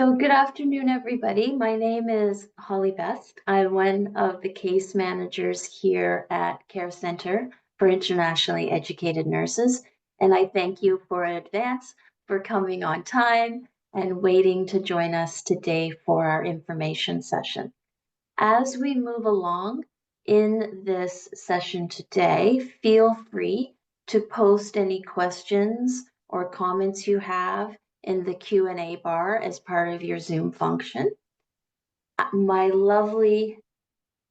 So good afternoon, everybody. My name is Holly Best. I'm one of the case managers here at Care Center for Internationally Educated Nurses, and I thank you in advance for coming on time and waiting to join us today for our information session. As we move along in this session today, feel free to post any questions or comments you have in the Q&A bar as part of your Zoom function. My lovely,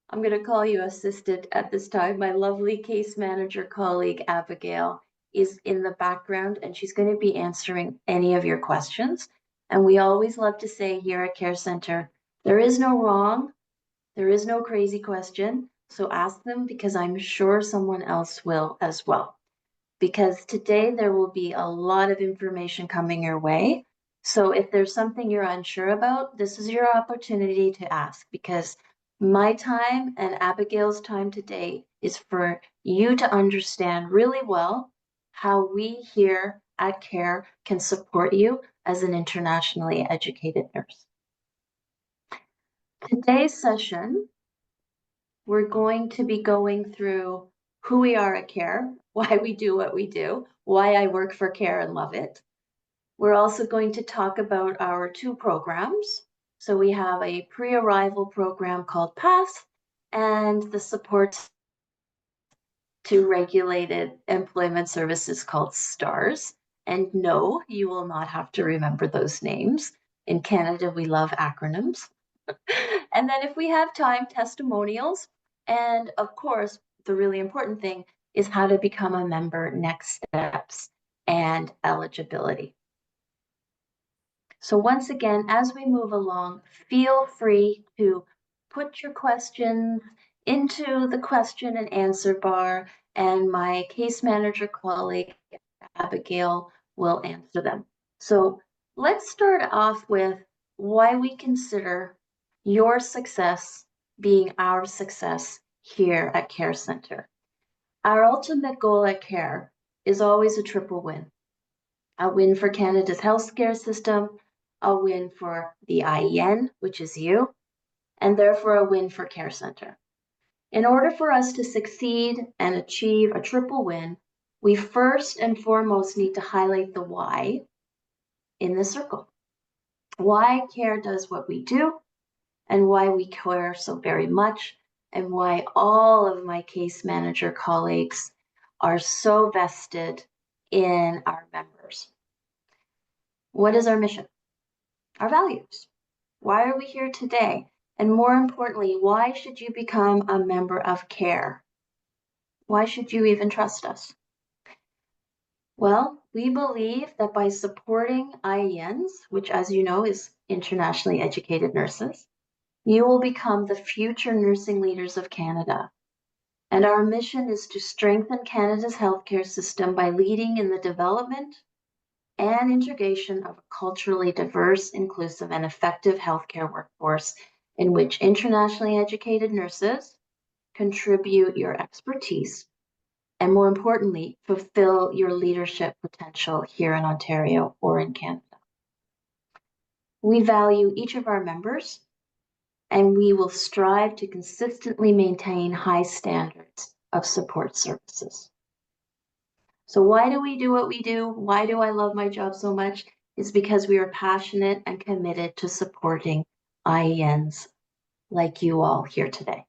I'm going to call you assistant at this time, my lovely case manager colleague, Abigail, is in the background and she's going to be answering any of your questions. And we always love to say here at Care Center, there is no wrong, there is no crazy question. So ask them because I'm sure someone else will as well. Because today there will be a lot of information coming your way. So if there's something you're unsure about, this is your opportunity to ask, because my time and Abigail's time today is for you to understand really well how we here at CARE can support you as an internationally educated nurse. Today's session, we're going to be going through who we are at CARE, why we do what we do, why I work for CARE and love it. We're also going to talk about our two programs. So we have a pre-arrival program called PASS and the support to regulated employment services called STARS. And no, you will not have to remember those names. In Canada, we love acronyms. And then if we have time, testimonials. And of course, the really important thing is how to become a member, next steps, and eligibility. So once again, as we move along, feel free to put your questions into the question and answer bar, and my case manager colleague, Abigail, will answer them. So let's start off with why we consider your success being our success here at Care Center. Our ultimate goal at CARE is always a triple win. A win for Canada's healthcare system, a win for the IEN, which is you, and therefore a win for Care Center. In order for us to succeed and achieve a triple win, we first and foremost need to highlight the why in the circle. Why CARE does what we do, and why we care so very much, and why all of my case manager colleagues are so vested in our members. What is our mission? Our values. Why are we here today? And more importantly, why should you become a member of CARE? Why should you even trust us? Well, we believe that by supporting IENs, which as you know is internationally educated nurses, you will become the future nursing leaders of Canada. And our mission is to strengthen Canada's healthcare system by leading in the development and integration of a culturally diverse, inclusive, and effective healthcare workforce in which internationally educated nurses contribute your expertise and, more importantly, fulfill your leadership potential here in Ontario or in Canada. We value each of our members, and we will strive to consistently maintain high standards of support services. So why do we do what we do? Why do I love my job so much? is because we are passionate and committed to supporting IENs like you all here today.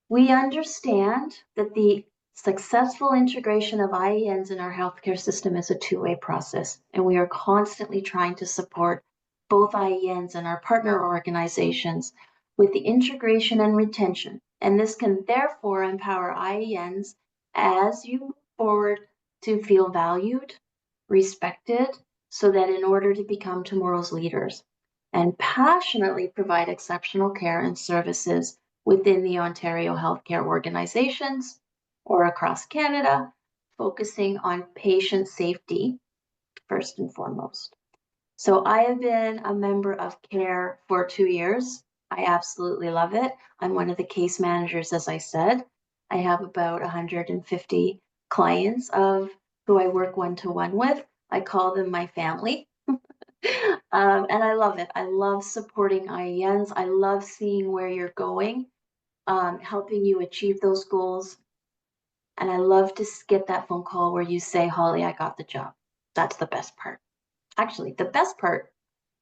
We understand that the successful integration of IENs in our healthcare system is a two-way process, and we are constantly trying to support both IENs and our partner organizations with the integration and retention. And this can therefore empower IENs as you move forward to feel valued, respected, so that in order to become tomorrow's leaders and passionately provide exceptional care and services within the Ontario healthcare organizations or across Canada, focusing on patient safety first and foremost. So I have been a member of CARE for 2 years. I absolutely love it. I'm one of the case managers, as I said. I have about 150 clients of who I work one-to-one with. I call them my family. And I love it. I love supporting IENs. I love seeing where you're going, helping you achieve those goals. And I love to get that phone call where you say, Holly, I got the job. That's the best part. Actually, the best part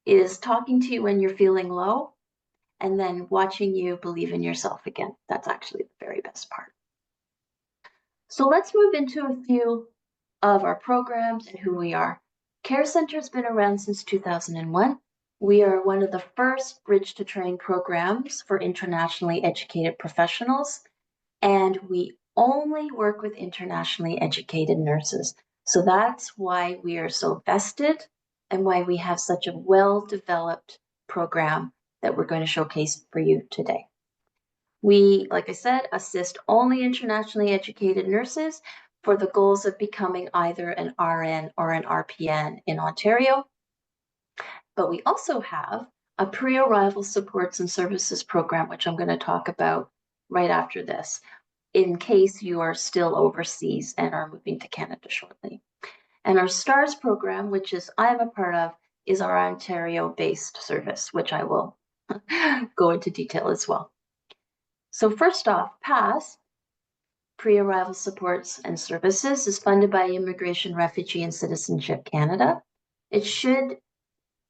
is talking to you when you're feeling low and then watching you believe in yourself again. That's actually the very best part. So let's move into a few of our programs and who we are. Care Centre has been around since 2001. We are one of the first Bridge to Train programs for internationally educated professionals, and we only work with internationally educated nurses. So that's why we are so vested and why we have such a well-developed program that we're going to showcase for you today. We, like I said, assist only internationally educated nurses for the goals of becoming either an RN or an RPN in Ontario. But we also have a pre-arrival supports and services program, which I'm going to talk about right after this, in case you are still overseas and are moving to Canada shortly. And our STARS program, which is I'm a part of, is our Ontario-based service, which I will go into detail as well. So first off, PASS, Pre-Arrival Supports and Services, is funded by Immigration, Refugee and Citizenship Canada. It should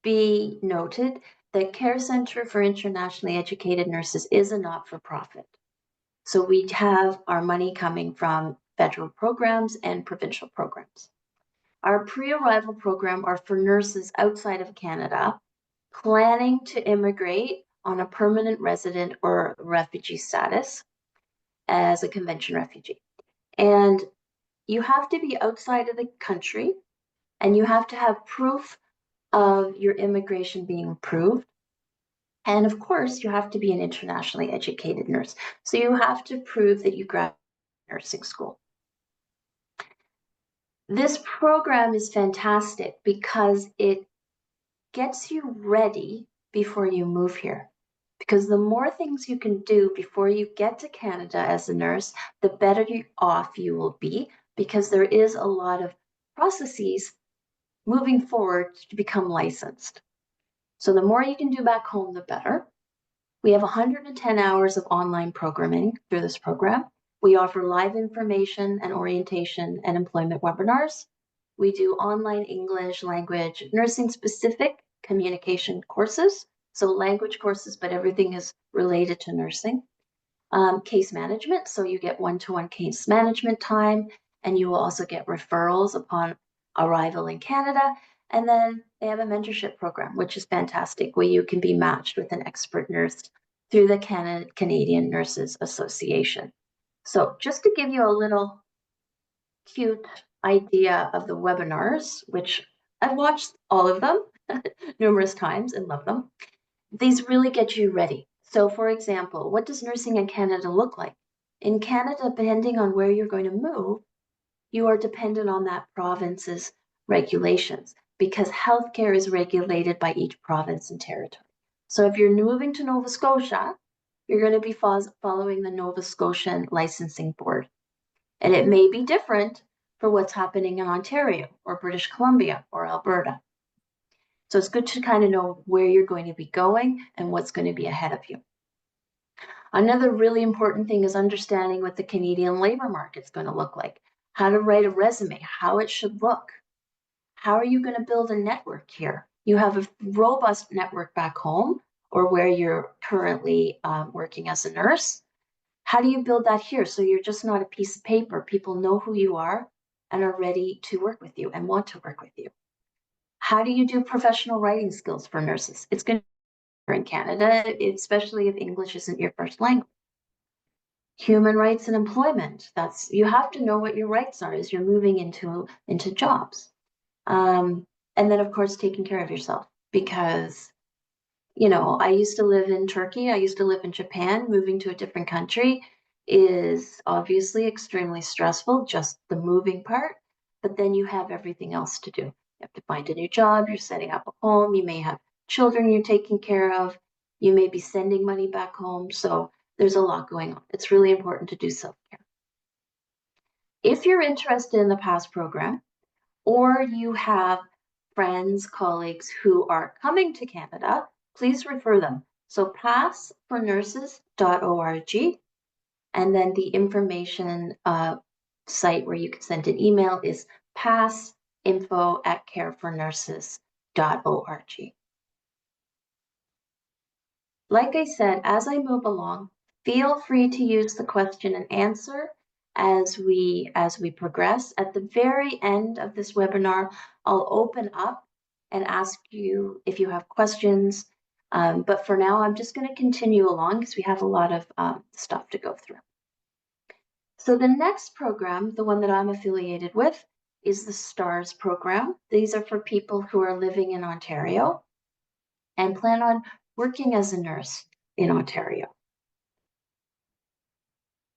be noted that Care Centre for Internationally Educated Nurses is a not-for-profit. So we have our money coming from federal programs and provincial programs. Our pre-arrival program are for nurses outside of Canada planning to immigrate on a permanent resident or refugee status as a convention refugee. And you have to be outside of the country and you have to have proof of your immigration being approved. And of course, you have to be an internationally educated nurse. So you have to prove that you graduated nursing school. This program is fantastic because it gets you ready before you move here. Because the more things you can do before you get to Canada as a nurse, the better off you will be, because there is a lot of processes moving forward to become licensed. So the more you can do back home, the better. We have 110 hours of online programming through this program. We offer live information and orientation and employment webinars. We do online English, language, nursing-specific communication courses. So language courses, but everything is related to nursing. Case management, so you get one-to-one case management time, and you will also get referrals upon arrival in Canada. And then they have a mentorship program, which is fantastic, where you can be matched with an expert nurse through the Canadian Nurses Association. So just to give you a little cute idea of the webinars, which I've watched all of them numerous times and love them, these really get you ready. So for example, what does nursing in Canada look like? In Canada, depending on where you're going to move, you are dependent on that province's regulations, because healthcare is regulated by each province and territory. So if you're moving to Nova Scotia, you're going to be following the Nova Scotian Licensing Board. And it may be different for what's happening in Ontario or British Columbia or Alberta. So it's good to kind of know where you're going to be going and what's going to be ahead of you. Another really important thing is understanding what the Canadian labor market's going to look like, how to write a resume, how it should look, How are you going to build a network here? You have a robust network back home or where you're currently working as a nurse. How do you build that here? So you're just not a piece of paper. People know who you are and are ready to work with you and want to work with you. How do you do professional writing skills for nurses? It's going to be in Canada, especially if English isn't your first language. Human rights and employment. You have to know what your rights are as you're moving into jobs. And then of course, taking care of yourself, because, I used to live in Turkey. I used to live in Japan. Moving to a different country is obviously extremely stressful, just the moving part, but then you have everything else to do. You have to find a new job. You're setting up a home. You may have children you're taking care of. You may be sending money back home. So there's a lot going on. It's really important to do self-care. If you're interested in the PASS program, or you have friends, colleagues who are coming to Canada, please refer them. So passfornurses.org, and then the information site where you can send an email is passinfo@carefornurses.org. Like I said, as I move along, feel free to use the question and answer as we progress. At the very end of this webinar, I'll open up and ask you if you have questions. But for now, I'm just going to continue along because we have a lot of stuff to go through. So the next program, the one that I'm affiliated with, is the STARS program. These are for people who are living in Ontario and plan on working as a nurse in Ontario.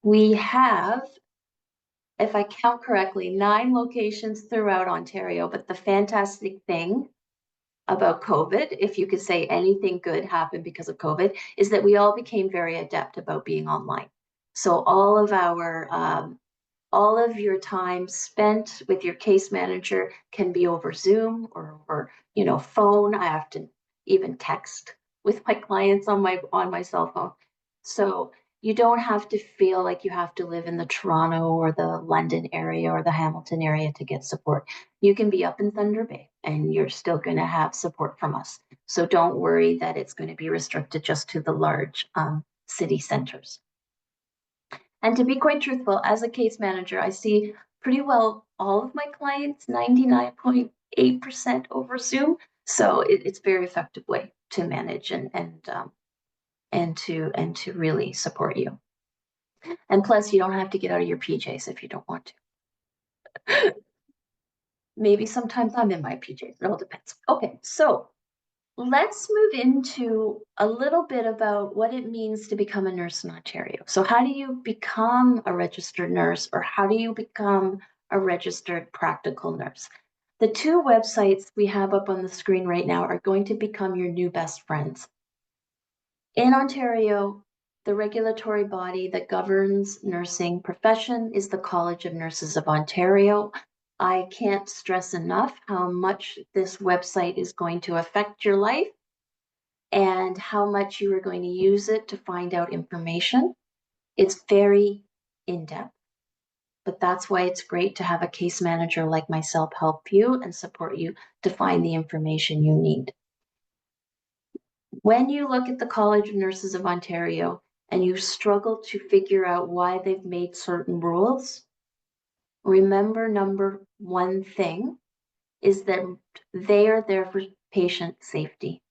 We have, if I count correctly, 9 locations throughout Ontario, but the fantastic thing about COVID, if you could say anything good happened because of COVID, is that we all became very adept about being online. So all of your time spent with your case manager can be over Zoom or phone. I often even text with my clients on my cell phone. So you don't have to feel like you have to live in the Toronto or the London area or the Hamilton area to get support. You can be up in Thunder Bay and you're still going to have support from us. So don't worry that it's going to be restricted just to the large city centers. And to be quite truthful, as a case manager, I see pretty well all of my clients, 99.8% over Zoom. So it's a very effective way to manage and to really support you. And plus, you don't have to get out of your PJs if you don't want to. Maybe sometimes I'm in my PJs. It all depends. Okay, so let's move into a little bit about what it means to become a nurse in Ontario. So how do you become a registered nurse, or how do you become a registered practical nurse? The 2 websites we have up on the screen right now are going to become your new best friends. In Ontario, the regulatory body that governs nursing profession is the College of Nurses of Ontario. I can't stress enough how much this website is going to affect your life and how much you are going to use it to find out information. It's very in-depth, but that's why it's great to have a case manager like myself help you and support you to find the information you need. When you look at the College of Nurses of Ontario and you struggle to figure out why they've made certain rules, remember number 1 thing is that they are there for patient safety.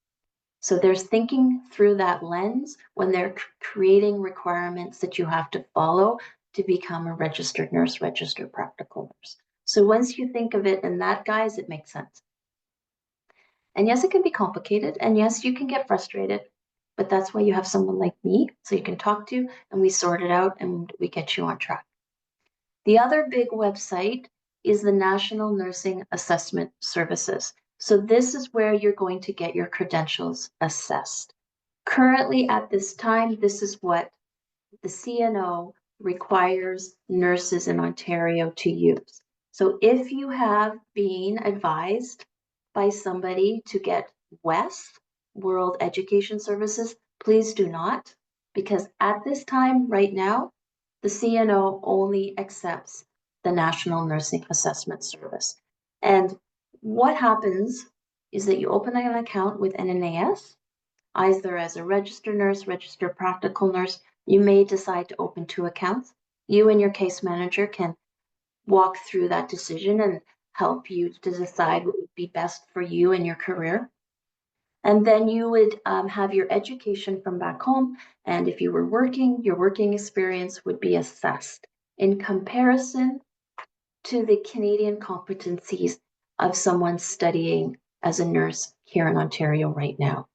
So there's thinking through that lens when they're creating requirements that you have to follow to become a registered nurse, registered practical nurse. So once you think of it in that guise, it makes sense. And yes, it can be complicated. And yes, you can get frustrated, but that's why you have someone like me so you can talk to and we sort it out and we get you on track. The other big website is the National Nursing Assessment Services. So this is where you're going to get your credentials assessed. Currently at this time, this is what the CNO requires nurses in Ontario to use. So if you have been advised by somebody to get WES, World Education Services, please do not, because at this time right now, the CNO only accepts the National Nursing Assessment Service. And what happens is that you open an account with NNAS, either as a registered nurse, registered practical nurse. You may decide to open 2 accounts. You and your case manager can walk through that decision and help you to decide what would be best for you and your career. And then you would have your education from back home. And if you were working, your working experience would be assessed in comparison to the Canadian competencies of someone studying as a nurse here in Ontario right now.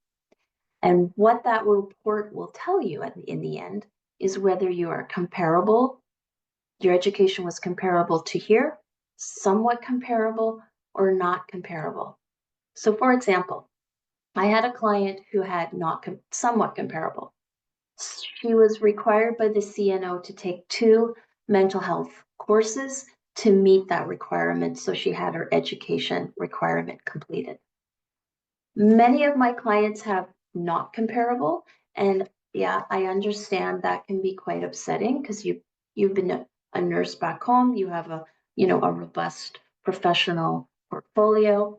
And what that report will tell you in the end is whether you are comparable, your education was comparable to here, somewhat comparable, or not comparable. So for example, I had a client who had somewhat comparable. She was required by the CNO to take 2 mental health courses to meet that requirement, so she had her education requirement completed. Many of my clients have not comparable, and yeah, I understand that can be quite upsetting because you've been a nurse back home, you have a robust professional portfolio,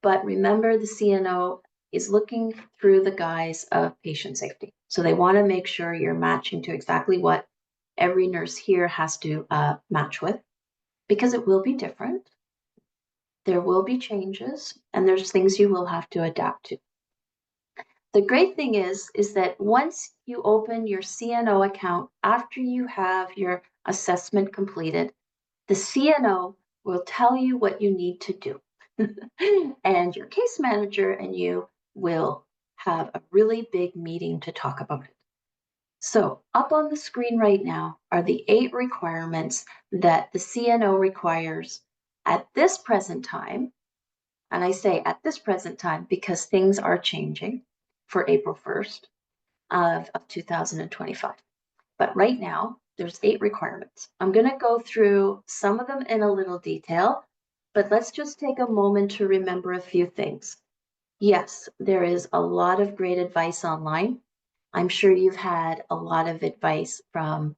but remember the CNO is looking through the guise of patient safety. So they want to make sure you're matching to exactly what every nurse here has to match with, because it will be different. There will be changes, and there's things you will have to adapt to. The great thing is that once you open your CNO account after you have your assessment completed, the CNO will tell you what you need to do. And your case manager and you will have a really big meeting to talk about it. So up on the screen right now are the 8 requirements that the CNO requires at this present time. And I say at this present time because things are changing for April 1st of 2025. But right now, there's 8 requirements. I'm going to go through some of them in a little detail, but let's just take a moment to remember a few things. Yes, there is a lot of great advice online. I'm sure you've had a lot of advice from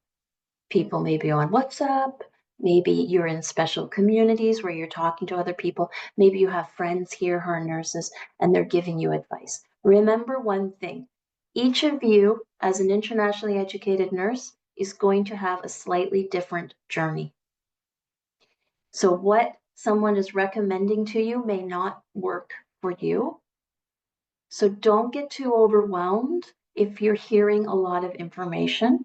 people maybe on WhatsApp, maybe you're in special communities where you're talking to other people, maybe you have friends here who are nurses and they're giving you advice. Remember one thing, each of you as an internationally educated nurse is going to have a slightly different journey. So what someone is recommending to you may not work for you. So don't get too overwhelmed if you're hearing a lot of information,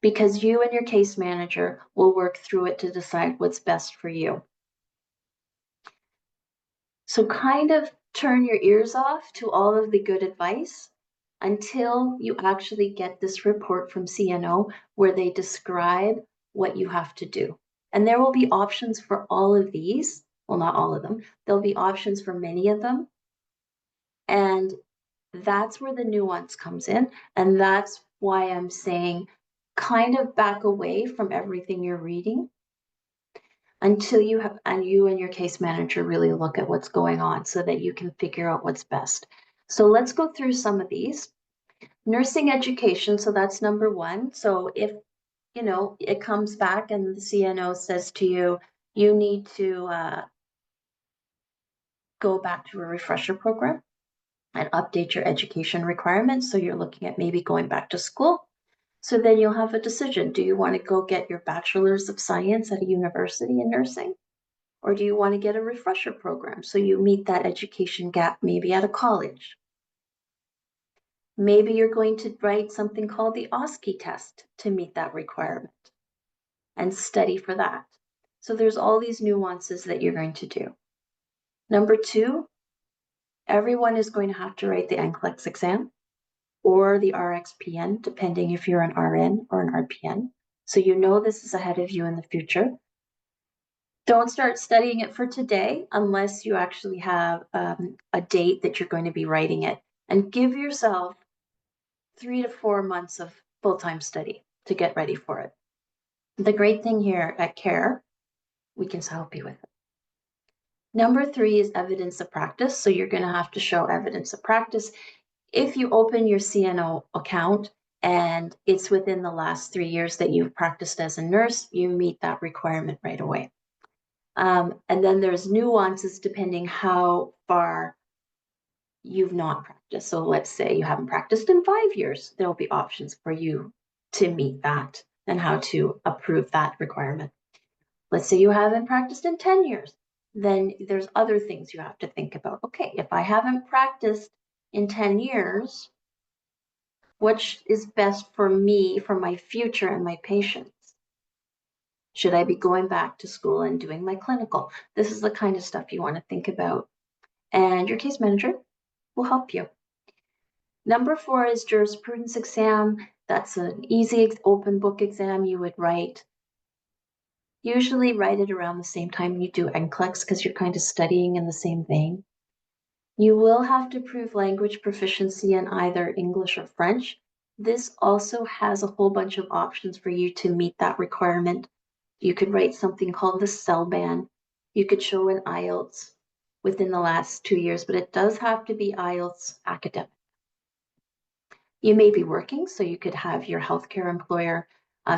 because you and your case manager will work through it to decide what's best for you. So kind of turn your ears off to all of the good advice until you actually get this report from CNO where they describe what you have to do. And there will be options for all of these. Well, not all of them. There'll be options for many of them. And that's where the nuance comes in. And that's why I'm saying kind of back away from everything you're reading until you and your case manager really look at what's going on so that you can figure out what's best. So let's go through some of these. Nursing education, so that's number 1. So if it comes back and the CNO says to you, you need to go back to a refresher program and update your education requirements. So you're looking at maybe going back to school. So then you'll have a decision. Do you want to go get your bachelor's of science at a university in nursing? Or do you want to get a refresher program so you meet that education gap maybe at a college? Maybe you're going to write something called the OSCE test to meet that requirement and study for that. So there's all these nuances that you're going to do. Number 2, everyone is going to have to write the NCLEX exam or the RxPN, depending if you're an RN or an RPN. So you know this is ahead of you in the future. Don't start studying it for today unless you actually have a date that you're going to be writing it. And give yourself 3 to 4 months of full-time study to get ready for it. The great thing here at CARE, we can help you with it. Number 3 is evidence of practice. So you're going to have to show evidence of practice. If you open your CNO account and it's within the last 3 years that you've practiced as a nurse, you meet that requirement right away. And then there's nuances depending how far you've not practiced. So let's say you haven't practiced in 5 years, there'll be options for you to meet that and how to approve that requirement. Let's say you haven't practiced in 10 years, then there's other things you have to think about. Okay, if I haven't practiced in 10 years, what is best for me, for my future and my patients? Should I be going back to school and doing my clinical? This is the kind of stuff you want to think about. And your case manager will help you. Number 4 is jurisprudence exam. That's an easy open book exam you would write. Usually write it around the same time you do NCLEX because you're kind of studying in the same vein. You will have to prove language proficiency in either English or French. This also has a whole bunch of options for you to meet that requirement. You could write something called the CELBAN. You could show an IELTS within the last 2 years, but it does have to be IELTS academic. You may be working, so you could have your healthcare employer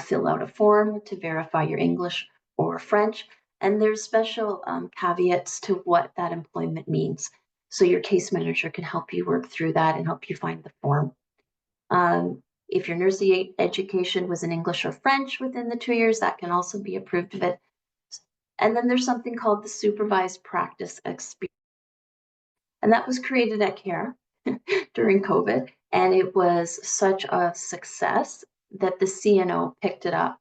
fill out a form to verify your English or French. And there's special caveats to what that employment means. So your case manager can help you work through that and help you find the form. If your nursing education was in English or French within the 2 years, that can also be approved of it. And then there's something called the supervised practice experience. And that was created at CARE during COVID. And it was such a success that the CNO picked it up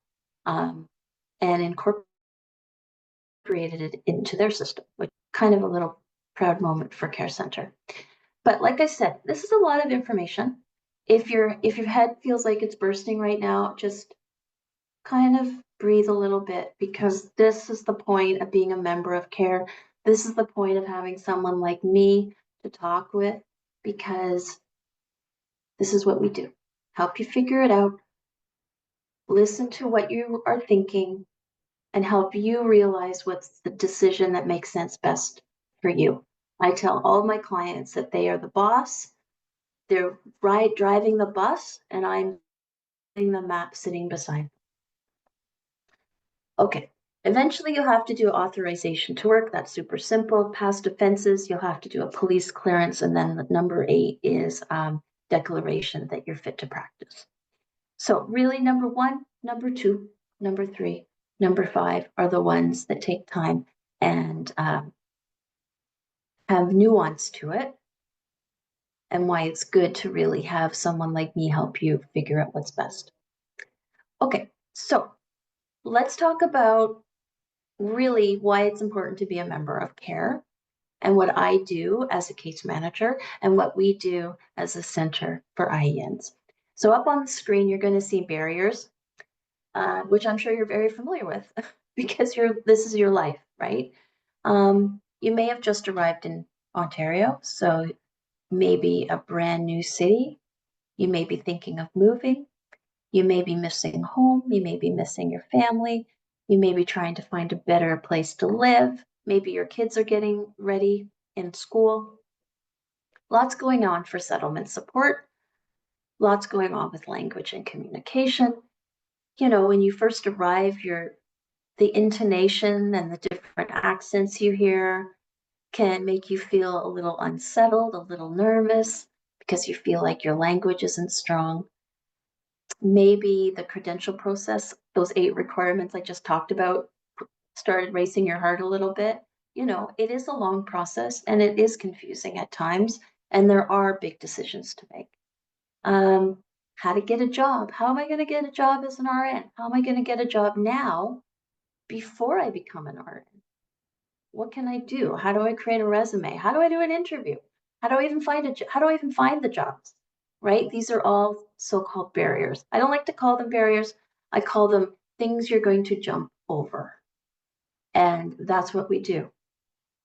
and incorporated it into their system, which is kind of a little proud moment for Care Center. But like I said, this is a lot of information. If your head feels like it's bursting right now, just kind of breathe a little bit, because this is the point of being a member of CARE. This is the point of having someone like me to talk with, because this is what we do. Help you figure it out, listen to what you are thinking, and help you realize what's the decision that makes sense best for you. I tell all my clients that they are the boss, they're driving the bus, and I'm the map sitting beside them. Okay, eventually you'll have to do authorization to work. That's super simple. Past offenses, you'll have to do a police clearance, and then the number 8 is declaration that you're fit to practice. So really, number 1, number 2, number 3, number 5 are the ones that take time and have nuance to it, and why it's good to really have someone like me help you figure out what's best. Okay, so let's talk about really why it's important to be a member of CARE, and what I do as a case manager, and what we do as a center for IENs. So up on the screen, you're going to see barriers, which I'm sure you're very familiar with because this is your life, right? You may have just arrived in Ontario, so maybe a brand new city. You may be thinking of moving. You may be missing home. You may be missing your family. You may be trying to find a better place to live. Maybe your kids are getting ready in school. Lots going on for settlement support. Lots going on with language and communication. You know, when you first arrive, the intonation and the different accents you hear can make you feel a little unsettled, a little nervous, because you feel like your language isn't strong. Maybe the credential process, those 8 requirements I just talked about, started racing your heart a little bit. You know, it is a long process and it is confusing at times, and there are big decisions to make. How to get a job. How am I going to get a job as an RN? How am I going to get a job now before I become an RN? What can I do? How do I create a resume? How do I do an interview? How do I even find the jobs? Right? These are all so-called barriers. I don't like to call them barriers. I call them things you're going to jump over. And that's what we do.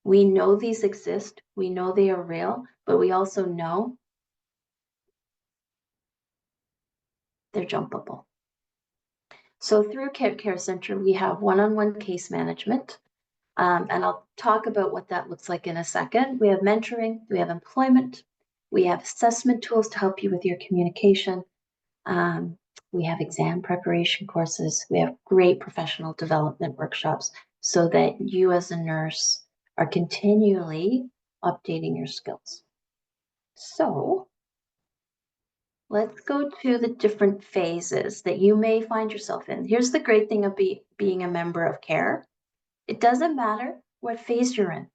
We know these exist. We know they are real, but we also know they're jumpable. So through Care Center, we have one-on-one case management. And I'll talk about what that looks like in a second. We have mentoring, we have employment, we have assessment tools to help you with your communication. We have exam preparation courses. We have great professional development workshops. so that you as a nurse are continually updating your skills. So let's go to the different phases that you may find yourself in. Here's the great thing of being a member of CARE. It doesn't matter what phase you're in,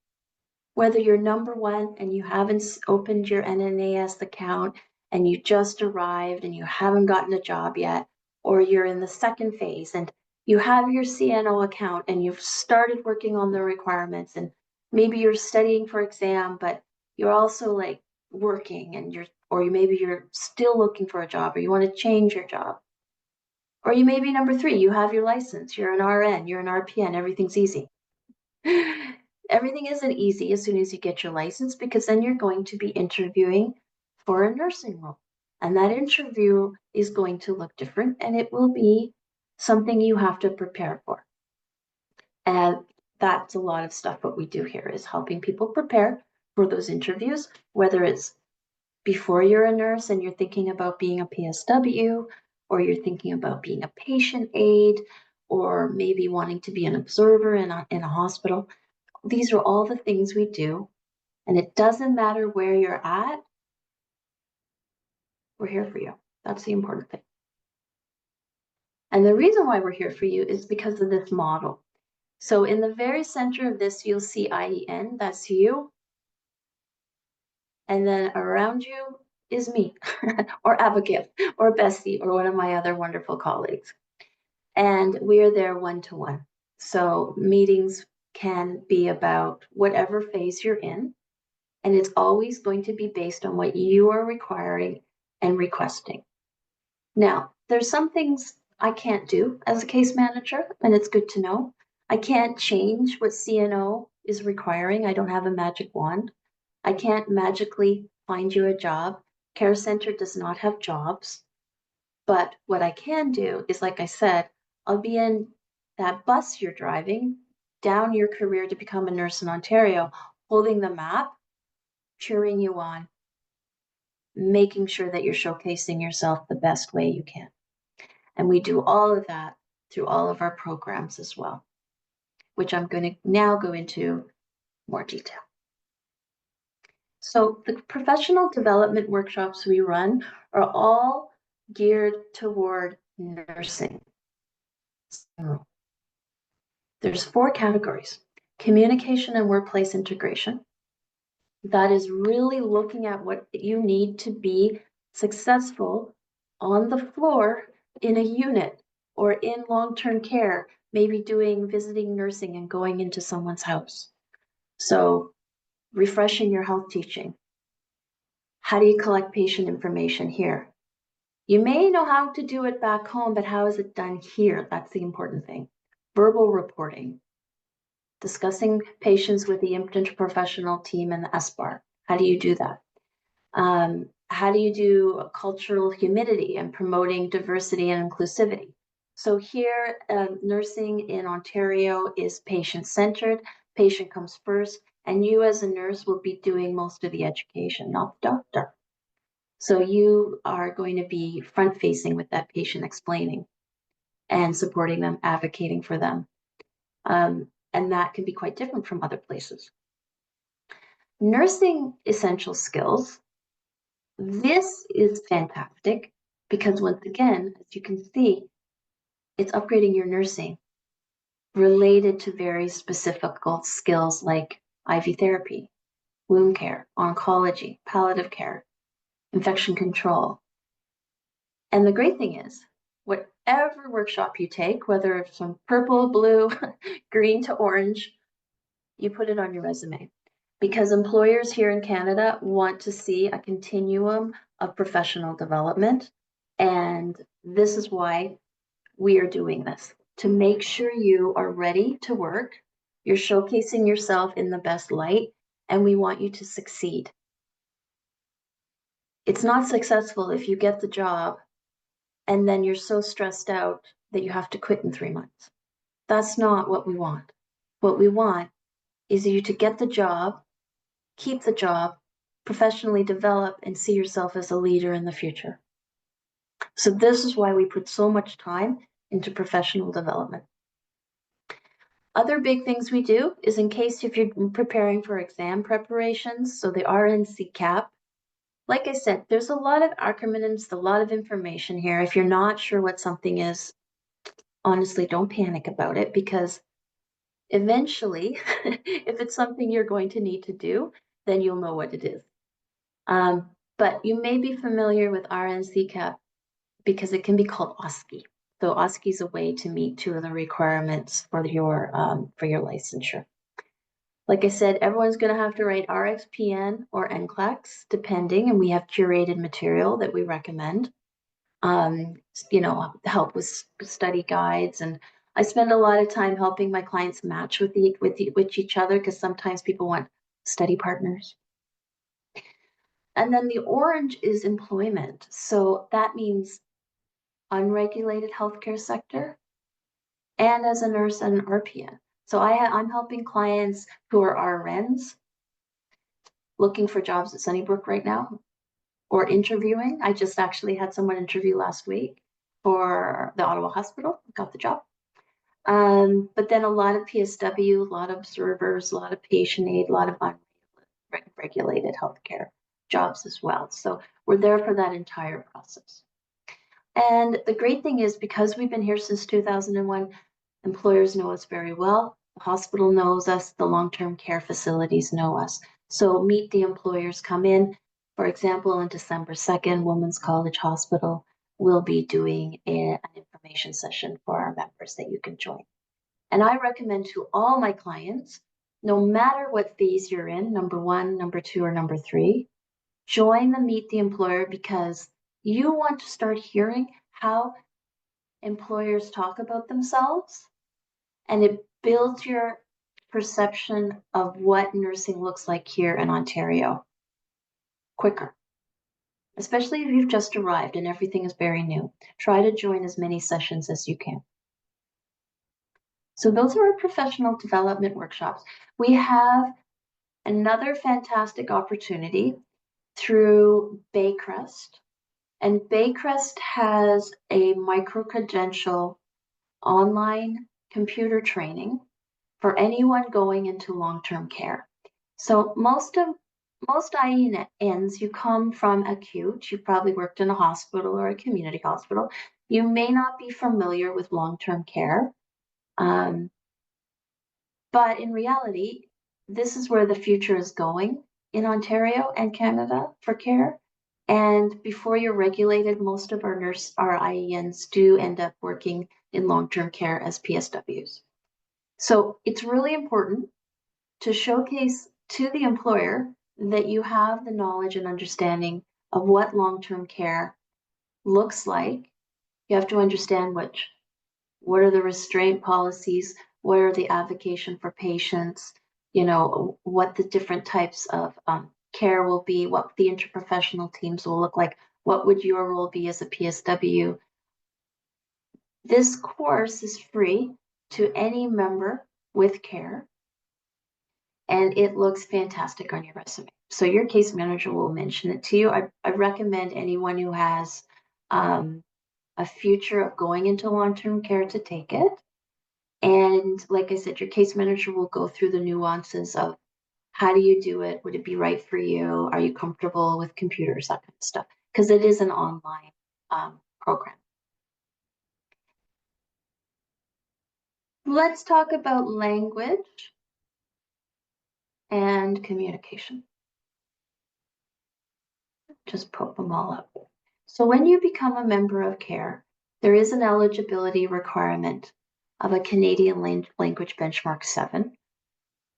whether you're number one and you haven't opened your NNAS account and you just arrived and you haven't gotten a job yet, or you're in the second phase and you have your CNO account and you've started working on the requirements, and maybe you're studying for exam, but you're also like working and maybe you're still looking for a job, or you want to change your job. Or you may be number three, you have your license, you're an RN, you're an RPN, everything's easy. Everything isn't easy as soon as you get your license, because then you're going to be interviewing for a nursing role. And that interview is going to look different, and it will be something you have to prepare for. And that's a lot of stuff what we do here, is helping people prepare for those interviews, whether it's before you're a nurse and you're thinking about being a PSW, or you're thinking about being a patient aide, or maybe wanting to be an observer in a hospital. These are all the things we do, and it doesn't matter where you're at. We're here for you. That's the important thing. And the reason why we're here for you is because of this model. So in the very center of this, you'll see IEN, that's you. And then around you is me, or Abigail, or Bessie, or one of my other wonderful colleagues. And we are there one-to-one. So meetings can be about whatever phase you're in, and it's always going to be based on what you are requiring and requesting. Now, there's some things I can't do as a case manager, and it's good to know. I can't change what CNO is requiring. I don't have a magic wand. I can't magically find you a job. Care Center does not have jobs. But what I can do is, like I said, I'll be in that bus you're driving down your career to become a nurse in Ontario, holding the map, cheering you on, making sure that you're showcasing yourself the best way you can. And we do all of that through all of our programs as well, which I'm going to now go into more detail. So the professional development workshops we run are all geared toward nursing. So there's 4 categories: communication and workplace integration. That is really looking at what you need to be successful on the floor in a unit or in long-term care, maybe doing visiting nursing and going into someone's house. So refreshing your health teaching. How do you collect patient information here? You may know how to do it back home, but how is it done here? That's the important thing. Verbal reporting. Discussing patients with the interprofessional team and the SBAR. How do you do that? How do you do cultural humidity and promoting diversity and inclusivity? So here, nursing in Ontario is patient-centered. Patient comes first, and you as a nurse will be doing most of the education, not the doctor. So you are going to be front-facing with that patient, explaining and supporting them, advocating for them. And that can be quite different from other places. Nursing essential skills. This is fantastic because, once again, as you can see, it's upgrading your nursing related to very specific skills like IV therapy, wound care, oncology, palliative care, infection control. And the great thing is, whatever workshop you take, whether it's from purple, blue, green to orange, you put it on your resume. Because employers here in Canada want to see a continuum of professional development. And this is why we are doing this, to make sure you are ready to work, you're showcasing yourself in the best light, and we want you to succeed. It's not successful if you get the job and then you're so stressed out that you have to quit in 3 months. That's not what we want. What we want is you to get the job, keep the job, professionally develop, and see yourself as a leader in the future. So this is why we put so much time into professional development. Other big things we do is in case if you're preparing for exam preparations, so the RNC CAP. Like I said, there's a lot of acronyms, a lot of information here. If you're not sure what something is, honestly, don't panic about it, because eventually, if it's something you're going to need to do, then you'll know what it is. But you may be familiar with RNC CAP because it can be called OSCE. So OSCE is a way to meet two of the requirements for your licensure. Like I said, everyone's going to have to write RxPN or NCLEX, depending, and we have curated material that we recommend. Help with study guides, and I spend a lot of time helping my clients match with each other, because sometimes people want study partners. And then the orange is employment, so that means unregulated healthcare sector, and as a nurse and an RPN. So I'm helping clients who are RNs looking for jobs at Sunnybrook right now, or interviewing. I just actually had someone interview last week for the Ottawa Hospital, got the job. But then a lot of PSW, a lot of observers, a lot of patient aid, a lot of unregulated healthcare jobs as well. So we're there for that entire process. And the great thing is, because we've been here since 2001, employers know us very well. The hospital knows us, the long-term care facilities know us. So Meet the Employers come in. For example, on December 2nd, Women's College Hospital will be doing an information session for our members that you can join. And I recommend to all my clients, no matter what phase you're in, number 1, number 2, or number 3, join the Meet the Employer, because you want to start hearing how employers talk about themselves, and it builds your perception of what nursing looks like here in Ontario quicker. Especially if you've just arrived and everything is very new. Try to join as many sessions as you can. So those are our professional development workshops. We have another fantastic opportunity through Baycrest. And Baycrest has a micro-credential online computer training for anyone going into long-term care. So most IENs, you come from acute, you probably worked in a hospital or a community hospital. You may not be familiar with long-term care. But in reality, this is where the future is going in Ontario and Canada for care. And before you're regulated, most of our IENs do end up working in long-term care as PSWs. So it's really important to showcase to the employer that you have the knowledge and understanding of what long-term care looks like. You have to understand what are the restraint policies, what are the advocacy for patients, what the different types of care will be, what the interprofessional teams will look like, what would your role be as a PSW. This course is free to any member with care, and it looks fantastic on your resume. So your case manager will mention it to you. I recommend anyone who has a future of going into long-term care to take it. And like I said, your case manager will go through the nuances of how do you do it? Would it be right for you? Are you comfortable with computers? That kind of stuff. Because it is an online program. Let's talk about language and communication. Just put them all up. So when you become a member of CARE, there is an eligibility requirement of a Canadian Language Benchmark 7.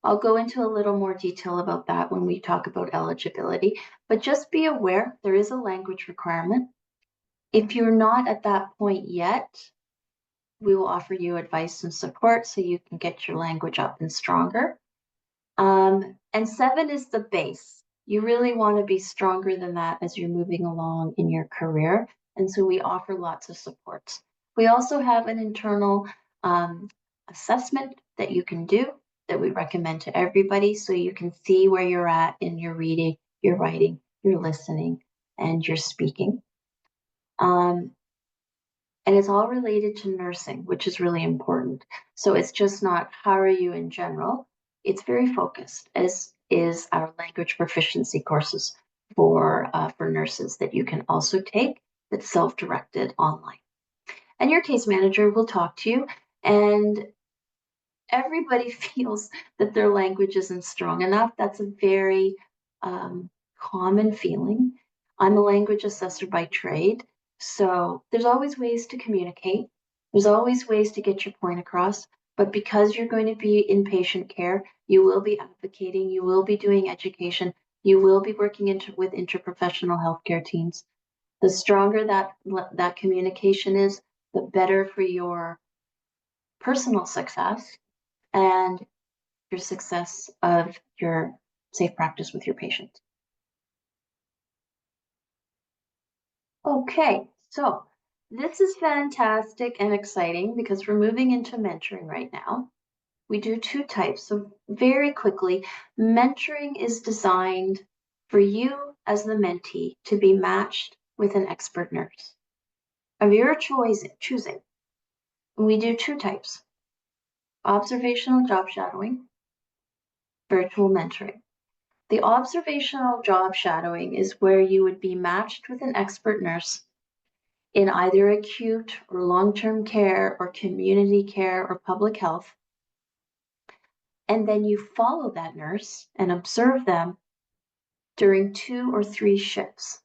I'll go into a little more detail about that when we talk about eligibility, but just be aware there is a language requirement. If you're not at that point yet, we will offer you advice and support so you can get your language up and stronger. And 7 is the base. You really want to be stronger than that as you're moving along in your career. And so we offer lots of supports. We also have an internal assessment that you can do that we recommend to everybody, so you can see where you're at in your reading, your writing, your listening, and your speaking. And And it's all related to nursing, which is really important. So it's just not how are you in general. It's very focused, as is our language proficiency courses for nurses that you can also take that's self-directed online. And your case manager will talk to you, and everybody feels that their language isn't strong enough. That's a very common feeling. I'm a language assessor by trade, so there's always ways to communicate. There's always ways to get your point across. But because you're going to be in patient care, you will be advocating, you will be doing education, you will be working with interprofessional healthcare teams. The stronger that communication is, the better for your personal success and your success of your safe practice with your patient. Okay, so this is fantastic and exciting because we're moving into mentoring right now. We do two types. So very quickly, mentoring is designed for you as the mentee to be matched with an expert nurse of your choosing. We do two types: observational job shadowing, virtual mentoring. The observational job shadowing is where you would be matched with an expert nurse in either acute or long-term care or community care or public health. And then you follow that nurse and observe them during 2 or 3 shifts.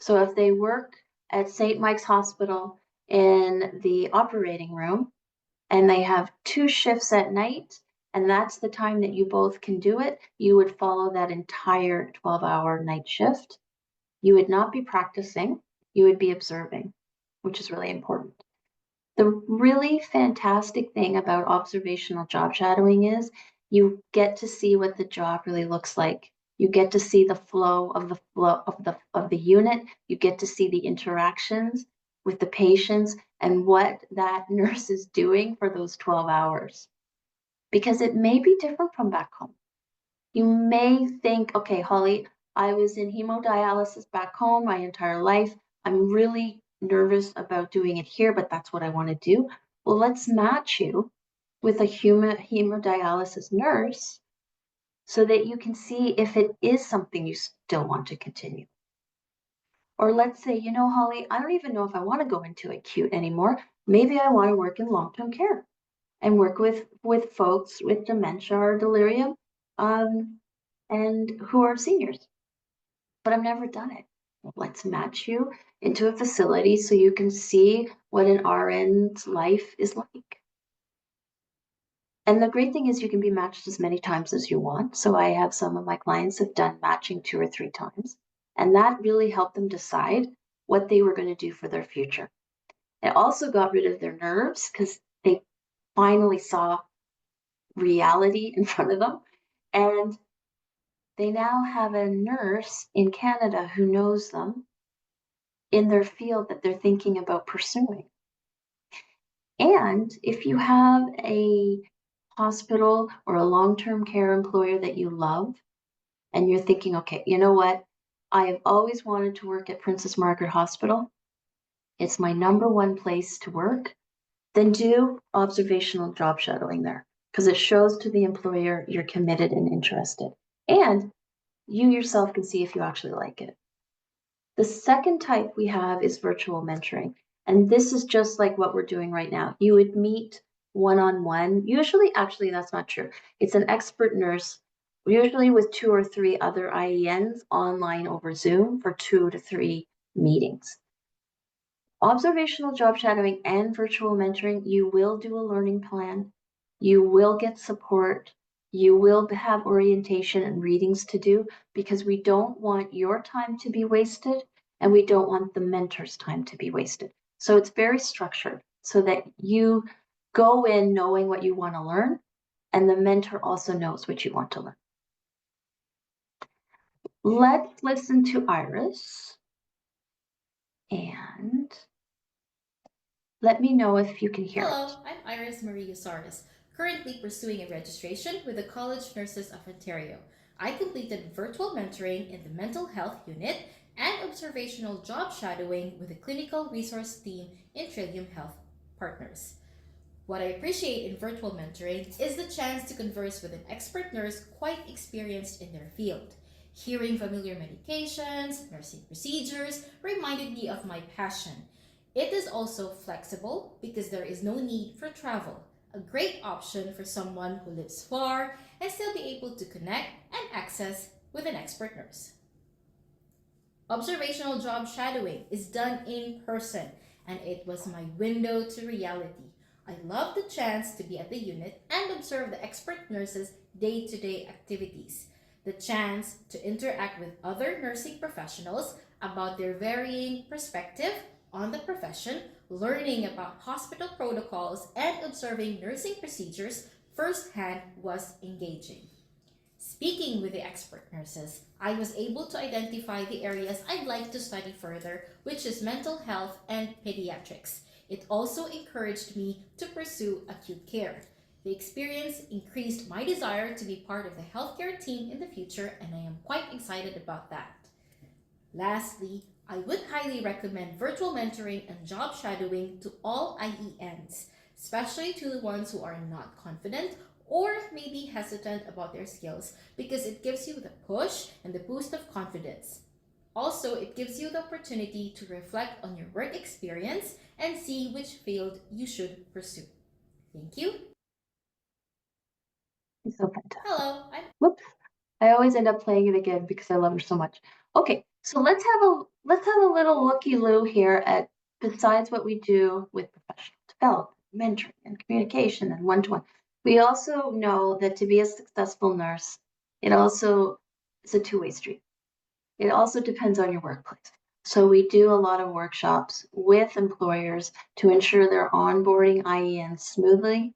So if they work at St. Mike's Hospital in the operating room and they have 2 shifts at night, and that's the time that you both can do it, you would follow that entire 12-hour night shift. You would not be practicing, you would be observing, which is really important. The really fantastic thing about observational job shadowing is you get to see what the job really looks like. You get to see the flow of the unit. You get to see the interactions with the patients and what that nurse is doing for those 12 hours. Because it may be different from back home. You may think, okay, Holly, I was in hemodialysis back home my entire life. I'm really nervous about doing it here, but that's what I want to do. Well, let's match you with a hemodialysis nurse so that you can see if it is something you still want to continue. Or let's say, you know, Holly, I don't even know if I want to go into acute anymore. Maybe I want to work in long-term care and work with folks with dementia or delirium, and who are seniors. But I've never done it. Let's match you into a facility so you can see what an RN's life is like. And the great thing is you can be matched as many times as you want. So I have some of my clients have done matching 2 or 3 times, and that really helped them decide what they were going to do for their future. It also got rid of their nerves because they finally saw reality in front of them. And they now have a nurse in Canada who knows them in their field that they're thinking about pursuing. And if you have a hospital or a long-term care employer that you love, and you're thinking, okay, you know what? I have always wanted to work at Princess Margaret Hospital. It's my number one place to work. Then do observational job shadowing there because it shows to the employer you're committed and interested. And you yourself can see if you actually like it. The second type we have is virtual mentoring. And this is just like what we're doing right now. You would meet one-on-one. Usually, actually, that's not true. It's an expert nurse, usually with 2 or 3 other IENs online over Zoom for 2 to 3 meetings. Observational job shadowing and virtual mentoring, you will do a learning plan. You will get support. You will have orientation and readings to do because we don't want your time to be wasted and we don't want the mentor's time to be wasted. So it's very structured so that you go in knowing what you want to learn and the mentor also knows what you want to learn. Let's listen to Iris and let me know if you can hear it. Hello, I'm Iris Marie Usaris, currently pursuing a registration with the College Nurses of Ontario. I completed virtual mentoring in the mental health unit and observational job shadowing with the clinical resource team in Trillium Health Partners. What I appreciate in virtual mentoring is the chance to converse with an expert nurse quite experienced in their field. Hearing familiar medications, nursing procedures reminded me of my passion. It is also flexible because there is no need for travel, a great option for someone who lives far and still be able to connect and access with an expert nurse. Observational job shadowing is done in person, and it was my window to reality. I love the chance to be at the unit and observe the expert nurses' day to day activities. The chance to interact with other nursing professionals about their varying perspective on the profession, learning about hospital protocols, and observing nursing procedures firsthand was engaging. Speaking with the expert nurses, I was able to identify the areas I'd like to study further, which is mental health and pediatrics. It also encouraged me to pursue acute care. The experience increased my desire to be part of the healthcare team in the future, and I am quite excited about that. Lastly, I would highly recommend virtual mentoring and job shadowing to all IENs, especially to the ones who are not confident or maybe hesitant about their skills, because it gives you the push and the boost of confidence. Also, it gives you the opportunity to reflect on your work experience and see which field you should pursue. Thank you. It's so fantastic. Hello, I'm Whoops. I always end up playing it again because I love her so much. Okay, so let's have a little looky-loo here at besides what we do with professional development, mentoring, and communication and one-to-one. We also know that to be a successful nurse, it also is a two-way street. It also depends on your workplace. So we do a lot of workshops with employers to ensure they're onboarding IENs smoothly.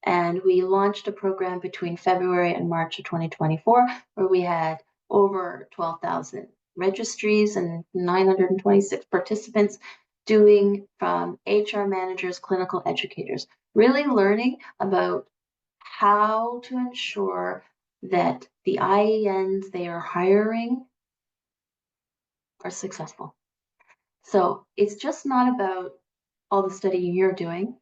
And we launched a program between February and March of 2024, where we had over 12,000 registries and 926 participants doing from HR managers, clinical educators, really learning about how to ensure that the IENs they are hiring are successful. So it's just not about all the studying you're doing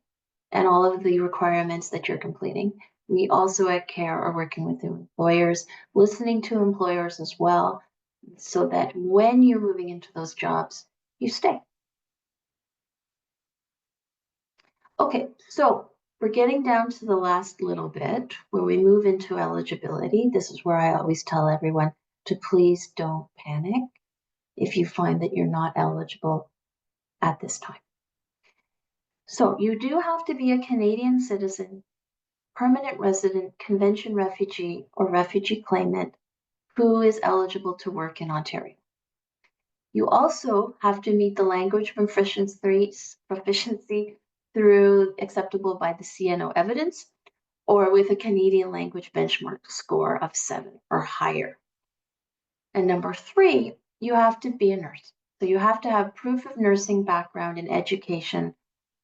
and all of the requirements that you're completing. We also at CARE are working with the employers, listening to employers as well, so that when you're moving into those jobs, you stay. Okay, so we're getting down to the last little bit where we move into eligibility. This is where I always tell everyone to please don't panic if you find that you're not eligible at this time. So you do have to be a Canadian citizen, permanent resident, convention refugee, or refugee claimant who is eligible to work in Ontario. You also have to meet the language proficiency through acceptable by the CNO evidence or with a Canadian language benchmark score of 7 or higher. And number 3, you have to be a nurse. So you have to have proof of nursing background in education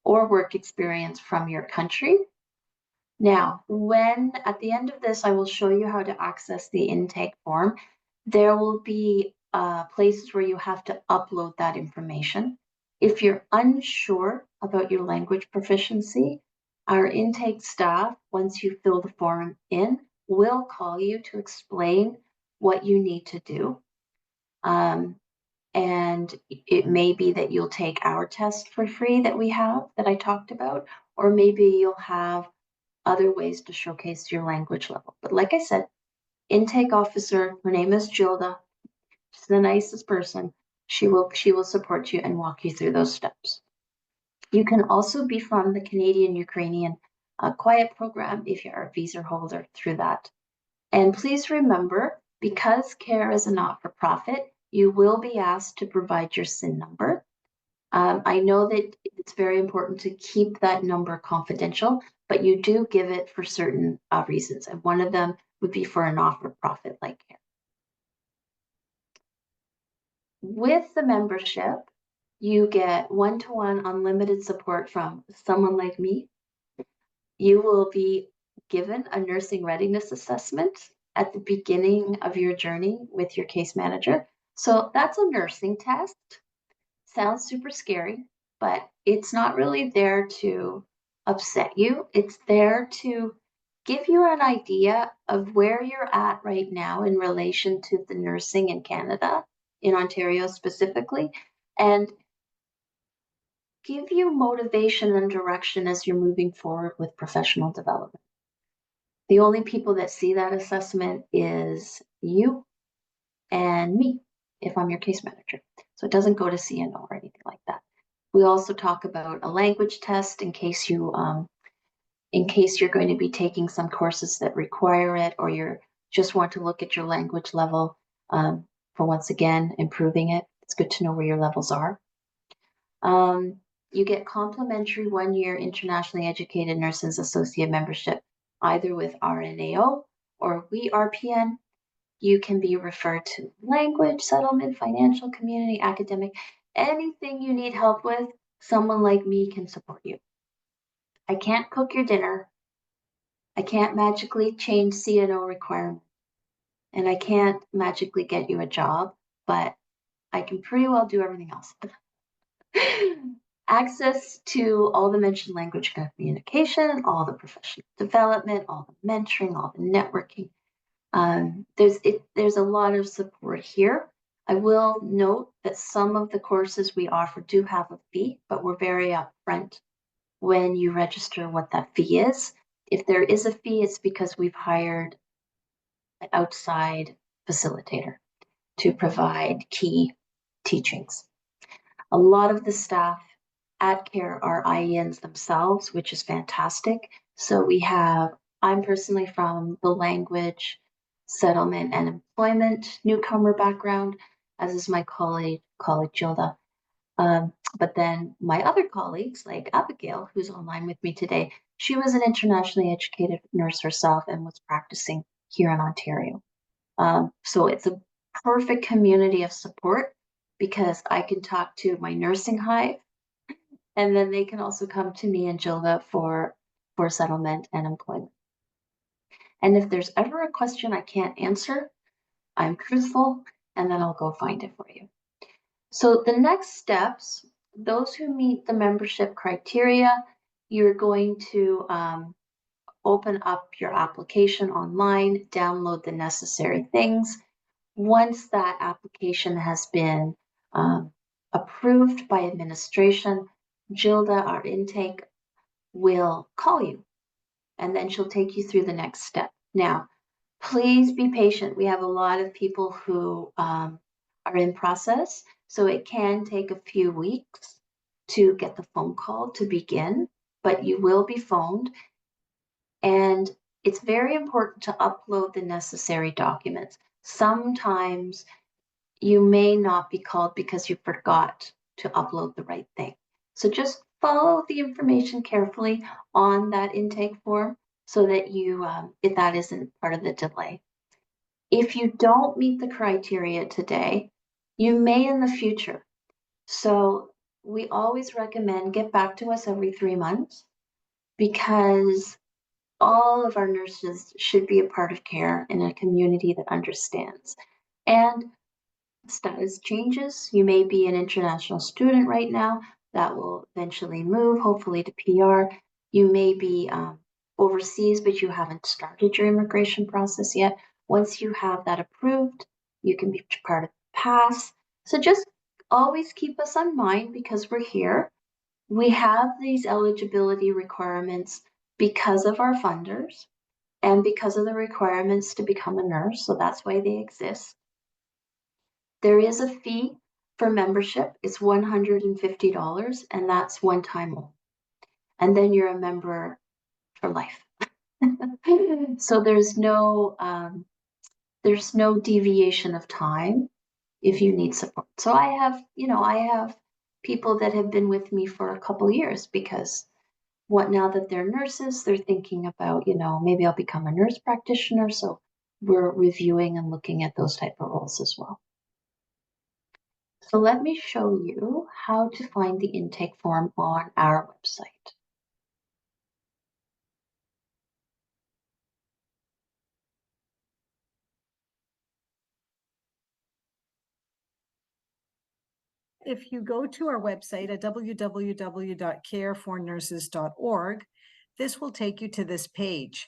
or work experience from your country. Now, when at the end of this, I will show you how to access the intake form. There will be places where you have to upload that information. If you're unsure about your language proficiency, our intake staff, once you fill the form in, will call you to explain what you need to do. And it may be that you'll take our test for free that we have that I talked about, or maybe you'll have other ways to showcase your language level. But like I said, intake officer, her name is Gilda. She's the nicest person. She will support you and walk you through those steps. You can also be from the Canadian-Ukrainian Quiet Program if you're a visa holder through that. And please remember, because CARE is a not-for-profit, you will be asked to provide your SIN number. I know that it's very important to keep that number confidential, but you do give it for certain reasons. And one of them would be for a not-for-profit like CARE. With the membership, you get one-to-one unlimited support from someone like me. You will be given a nursing readiness assessment at the beginning of your journey with your case manager. So that's a nursing test. Sounds super scary, but it's not really there to upset you. It's there to give you an idea of where you're at right now in relation to the nursing in Canada, in Ontario specifically, and give you motivation and direction as you're moving forward with professional development. The only people that see that assessment is you and me, if I'm your case manager. So it doesn't go to CNO or anything like that. We also talk about a language test in case you're going to be taking some courses that require it, or you're just want to look at your language level for once again improving it. It's good to know where your levels are. You get complimentary 1-year internationally educated nurses associate membership, either with RNAO or WeRPN. You can be referred to language, settlement, financial, community, academic, anything you need help with, someone like me can support you. I can't cook your dinner. I can't magically change CNO requirements. And I can't magically get you a job, but I can pretty well do everything else. Access to all the mentioned language communication, all the professional development, all the mentoring, all the networking. There's a lot of support here. I will note that some of the courses we offer do have a fee, but we're very upfront when you register what that fee is. If there is a fee, it's because we've hired an outside facilitator to provide key teachings. A lot of the staff at CARE are IENs themselves, which is fantastic. So I'm personally from the language, settlement, and employment newcomer background, as is my colleague Gilda. But then my other colleagues, like Abigail, who's online with me today, she was an internationally educated nurse herself and was practicing here in Ontario. So it's a perfect community of support because I can talk to my nursing hive, and then they can also come to me and Gilda for settlement and employment. And if there's ever a question I can't answer, I'm truthful, and then I'll go find it for you. So the next steps, those who meet the membership criteria, you're going to open up your application online, download the necessary things. Once that application has been approved by administration, Gilda, our intake, will call you, and then she'll take you through the next step. Now, please be patient. We have a lot of people who are in process, so it can take a few weeks to get the phone call to begin, but you will be phoned. And it's very important to upload the necessary documents. Sometimes you may not be called because you forgot to upload the right thing. So just follow the information carefully on that intake form so that if that isn't part of the delay. If you don't meet the criteria today, you may in the future. So we always recommend get back to us every 3 months because all of our nurses should be a part of CARE in a community that understands. And status changes. You may be an international student right now. That will eventually move, hopefully to PR. You may be overseas, but you haven't started your immigration process yet. Once you have that approved, you can be part of the PASS. So just always keep us in mind because we're here. We have these eligibility requirements because of our funders and because of the requirements to become a nurse. So that's why they exist. There is a fee for membership. It's $150, and that's one time only. And then you're a member for life. So there's no deviation of time if you need support. So I have people that have been with me for a couple years because now that they're nurses, they're thinking about, maybe I'll become a nurse practitioner. So we're reviewing and looking at those type of roles as well. So let me show you how to find the intake form on our website. if you go to our website at www.carefornurses.org, this will take you to this page.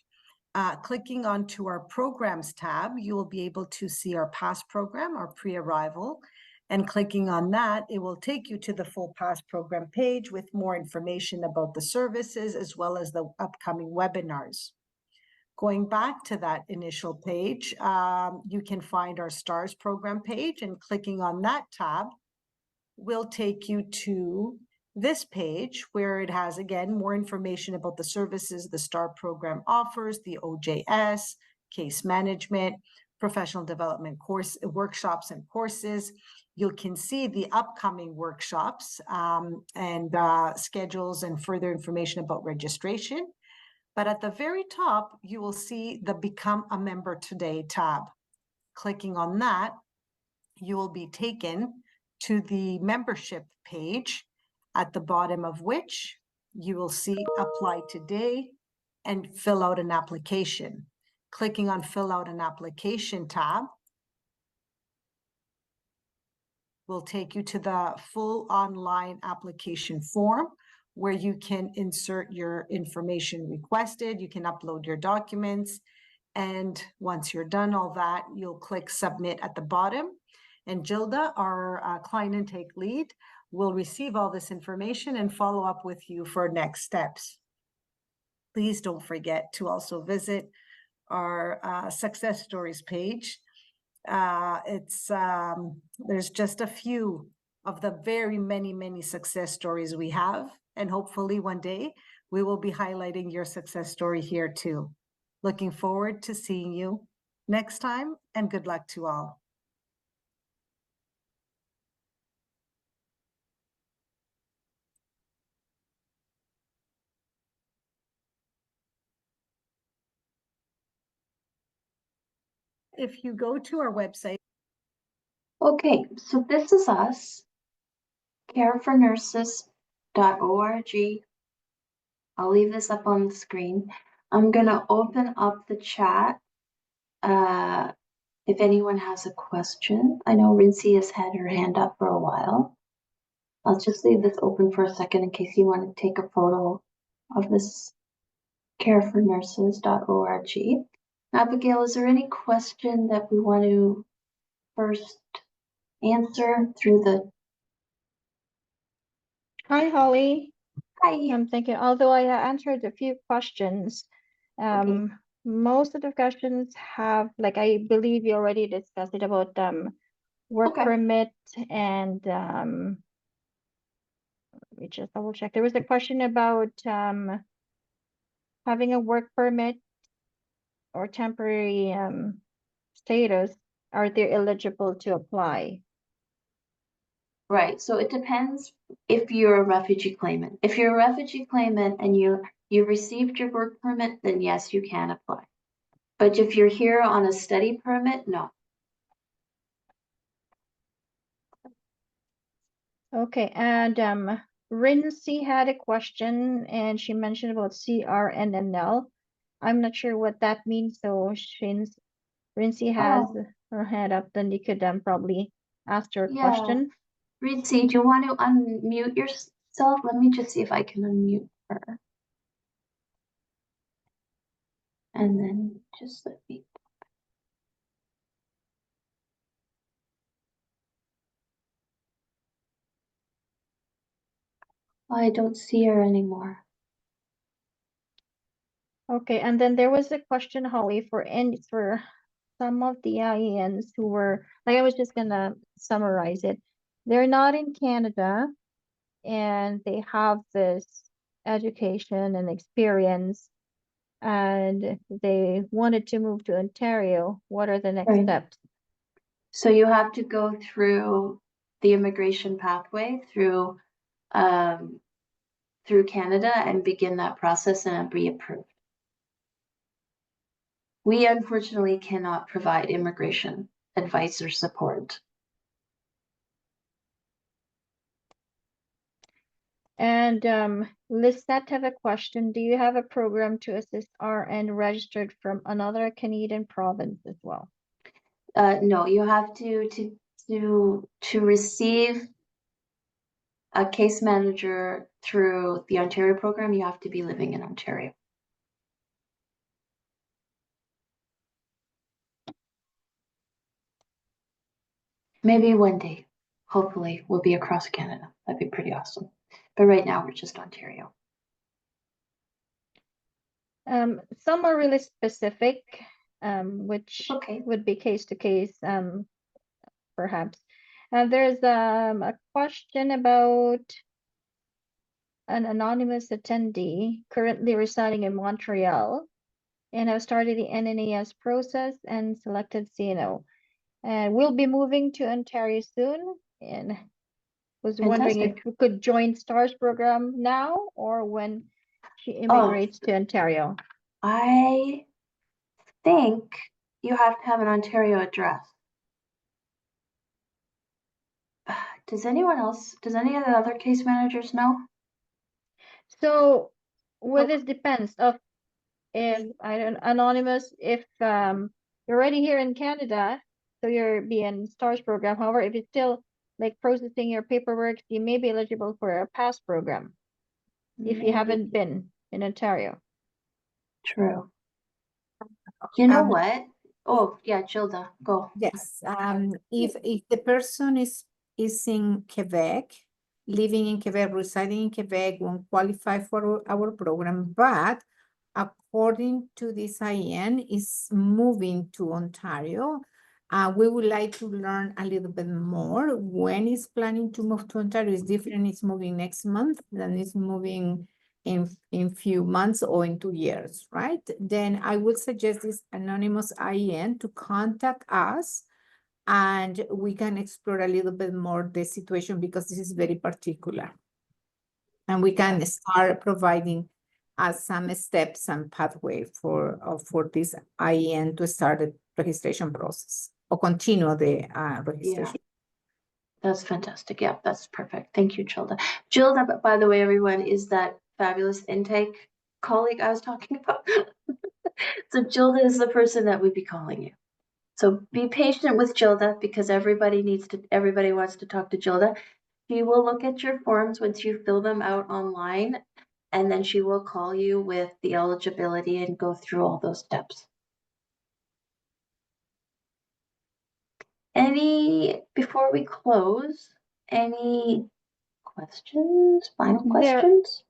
Clicking onto our programs tab, you will be able to see our past program, our pre-arrival, and clicking on that, it will take you to the full past program page with more information about the services as well as the upcoming webinars. Going back to that initial page, you can find our STARS program page, and clicking on that tab will take you to this page where it has, again, more information about the services the STAR program offers, the OJS, case management, professional development course, workshops and courses. You can see the upcoming workshops and schedules and further information about registration. But at the very top, you will see the Become a Member Today tab. Clicking on that, you will be taken to the membership page, at the bottom of which you will see Apply Today and fill out an application. Clicking on Fill Out an Application tab will take you to the full online application form where you can insert your information requested, you can upload your documents, and once you're done all that, you'll click Submit at the bottom. And Gilda, our client intake lead, will receive all this information and follow up with you for next steps. Please don't forget to also visit our success stories page. There's just a few of the very many success stories we have, and hopefully one day we will be highlighting your success story here too. Looking forward to seeing you next time, and good luck to all. If you go to our website. Okay, so this is us, carefornurses.org. I'll leave this up on the screen. I'm gonna open up the chat. If anyone has a question, I know Rincy has had her hand up for a while. I'll just leave this open for a second in case you want to take a photo of this carefornurses.org. Abigail, is there any question that we want to first answer through the... Hi, Holly. Hi. I'm thinking, although I answered a few questions, Okay. most of the questions have, like, I believe you already discussed it about work Okay. permit and let me just double check. There was a question about having a work permit or temporary status. Are they eligible to apply? Right, so it depends if you're a refugee claimant. If you're a refugee claimant and you received your work permit, then yes, you can apply. But if you're here on a study permit, no. Okay, and Rincy had a question and she mentioned about CRNNL. I'm not sure what that means, so since Rincy has her hand up, then you could probably ask her Yeah. question. Rincy, do you want to unmute yourself? Let me just see if I can unmute her. And then just let me. I don't see her anymore. Okay, and then there was a question, Holly, for some of the IANs who were, like, I was just gonna summarize it. They're not in Canada and they have this education and experience and they wanted to move to Ontario. What are the next Right. steps? So you have to go through the immigration pathway through Canada and begin that process and be approved. We unfortunately cannot provide immigration advice or support. And Lisette have a question. Do you have a program to assist RN registered from another Canadian province as well? No, you have to receive a case manager through the Ontario program, you have to be living in Ontario. Maybe one day, hopefully, we'll be across Canada. That'd be pretty awesome. But right now, we're just Ontario. Some are really specific, which Okay. would be case to case, perhaps. There's a question about an anonymous attendee currently residing in Montreal and have started the NNAS process and selected CNO. And we'll be moving to Ontario soon and was wondering if Fantastic. we could join STARS program now or when she immigrates to Ontario. I think you have to have an Ontario address. Does anyone else, does any of the other case managers know? So, well, Nope. this depends of if I don't anonymous if you're already here in Canada, so you're being STARS program. However, if it's still like processing your paperwork, you may be eligible for a PASS program if you Maybe. haven't been in Ontario. True. You know Um, what? Oh, yeah, Gilda, go. Yes, if the person is in Quebec, living in Quebec, residing in Quebec, won't qualify for our program, but according to this IN, is moving to Ontario. We would like to learn a little bit more. When is planning to move to Ontario is different. It's moving next month than it's moving in few months or in 2 years, right? Then I would suggest this anonymous IN to contact us and we can explore a little bit more the situation because this is very particular. And we can start providing some steps and pathway for this IN to start the registration process or continue the registration. That's fantastic. Yeah, that's perfect. Thank you, Gilda. Gilda, by the way, everyone, is that fabulous intake colleague I was talking about. So Gilda is the person that would be calling you. So be patient with Gilda because everybody wants to talk to Gilda. She will look at your forms once you fill them out online, and then she will call you with the eligibility and go through all those steps. Before we close, any questions, final There- questions?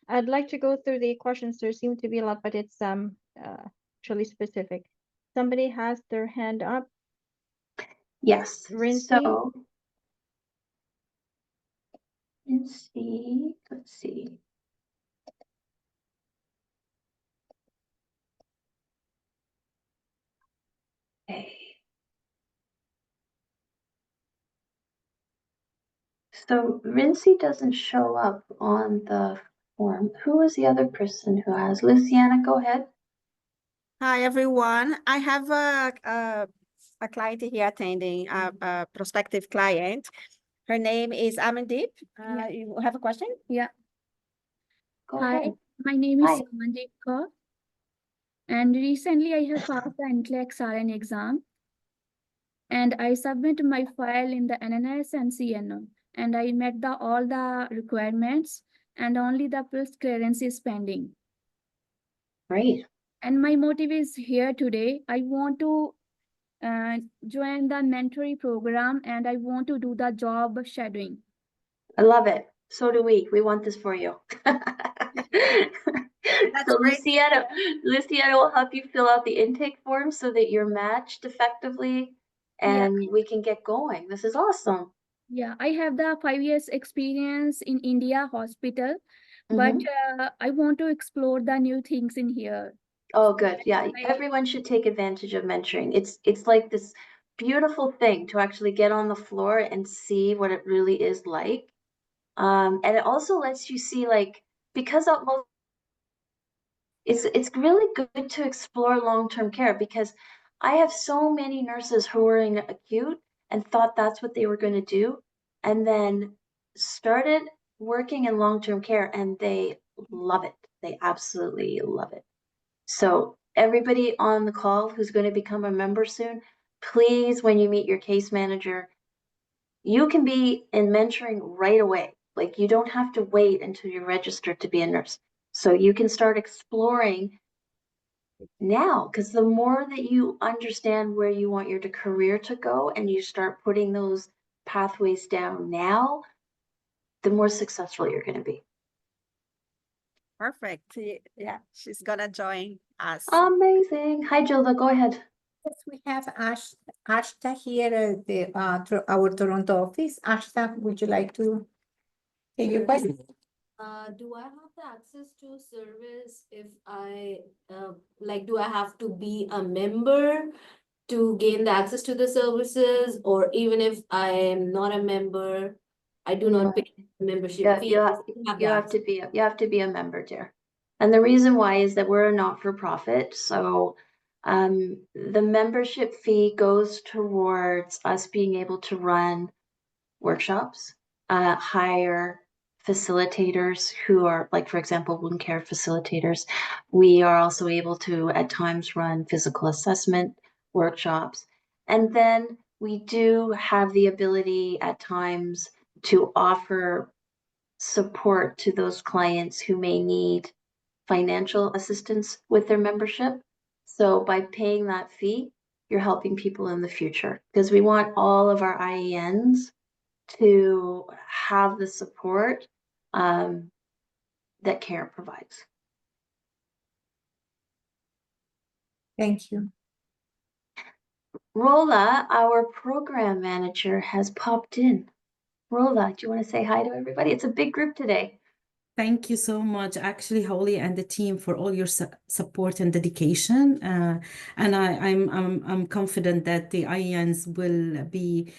I'd like to go through the questions. There seem to be a lot, but it's actually specific. Somebody has their hand up. Yes, Rincy? so. Let's see. Okay. So Rincy doesn't show up on the form. Who is the other person who has? Luciana, go ahead. Hi, everyone. I have a client here attending, a prospective client. Her name is Amandeep. You have a question? Yeah. Go Hi, ahead. my name is Hi. Mandeep Kaur, and recently I have passed the NCLEX RN exam, and I submitted my file in the NNS and CNO, and I met all the requirements, and only the PILS clearance is pending. Great. And my motive is here today. I want to join the mentoring program, and I want to do the job shadowing. I love it. So do we. We want this for you. So great. Luciana will help you fill out the intake form so that you're matched effectively and we can get going. This is awesome. Yeah, I have the 5 years experience in India hospital, but I want to explore the new things in here. Oh, good. Yeah, everyone should take advantage of mentoring. It's like this beautiful thing to actually get on the floor and see what it really is like. And it also lets you see, like, because of most, it's really good to explore long-term care because I have so many nurses who were in acute and thought that's what they were going to do, and then started working in long-term care and they love it. They absolutely love it. So everybody on the call who's going to become a member soon, please, when you meet your case manager, you can be in mentoring right away. Like you don't have to wait until you're registered to be a nurse. So you can start exploring now, because the more that you understand where you want your career to go and you start putting those pathways down now, the more successful you're going to be. Perfect. Yeah, she's gonna join us. Amazing. Hi, Gilda, go ahead. Yes, we have Ashta here at the our Toronto office. Ashta, would you like to take your question? Do I have the access to service if like, do I have to be a member to gain the access to the services, or even if I am not a member, I do No. not pay membership Yeah, fee? you have, you have to be a member, dear. And the reason why is that we're a not-for-profit, so the membership fee goes towards us being able to run workshops, hire facilitators who are, like, for example, wound care facilitators. We are also able to at times run physical assessment workshops. And then we do have the ability at times to offer support to those clients who may need financial assistance with their membership. So by paying that fee, you're helping people in the future, because we want all of our IENs to have the support that CARE provides. Thank you. Rola, our program manager, has popped in. Rola, do you want to say hi to everybody? It's a big group today. Thank you so much, actually, Holly and the team, for all your support and dedication. And I'm confident that the IENs will be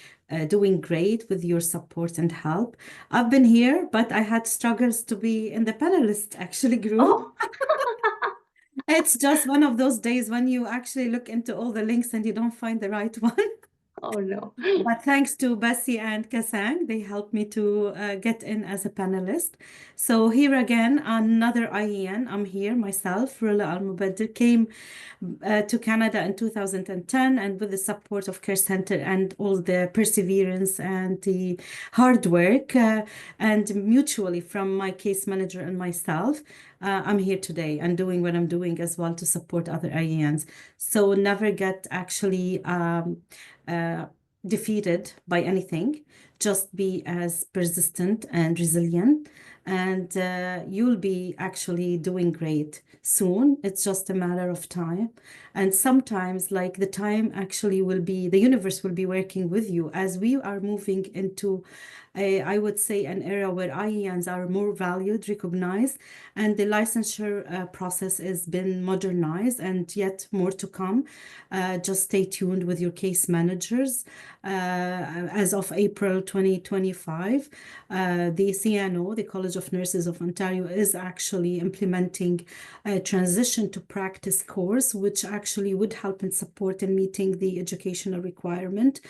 doing great with your support and help. I've been here, but I had struggles to be in the panelist actually group. Oh, It's just one of those days when you actually look into all the links and you don't find the right one. oh no. But thanks to Bessie and Kasang, they helped me to get in as a panelist. So here again, another IEN. I'm here myself, Rola Al-Mubadir, came to Canada in 2010, and with the support of Care Center and all the perseverance and the hard work, and mutually from my case manager and myself, I'm here today and doing what I'm doing as well to support other IENs. So never get actually defeated by anything. Just be as persistent and resilient, and you'll be actually doing great soon. It's just a matter of time. And sometimes, like, the time actually will be, the universe will be working with you as we are moving into I would say, an era where IENs are more valued, recognized, and the licensure process has been modernized, and yet more to come. Just stay tuned with your case managers. As of April 2025, the CNO, the College of Nurses of Ontario, is actually implementing a transition to practice course, which actually would help and support in meeting the educational requirement.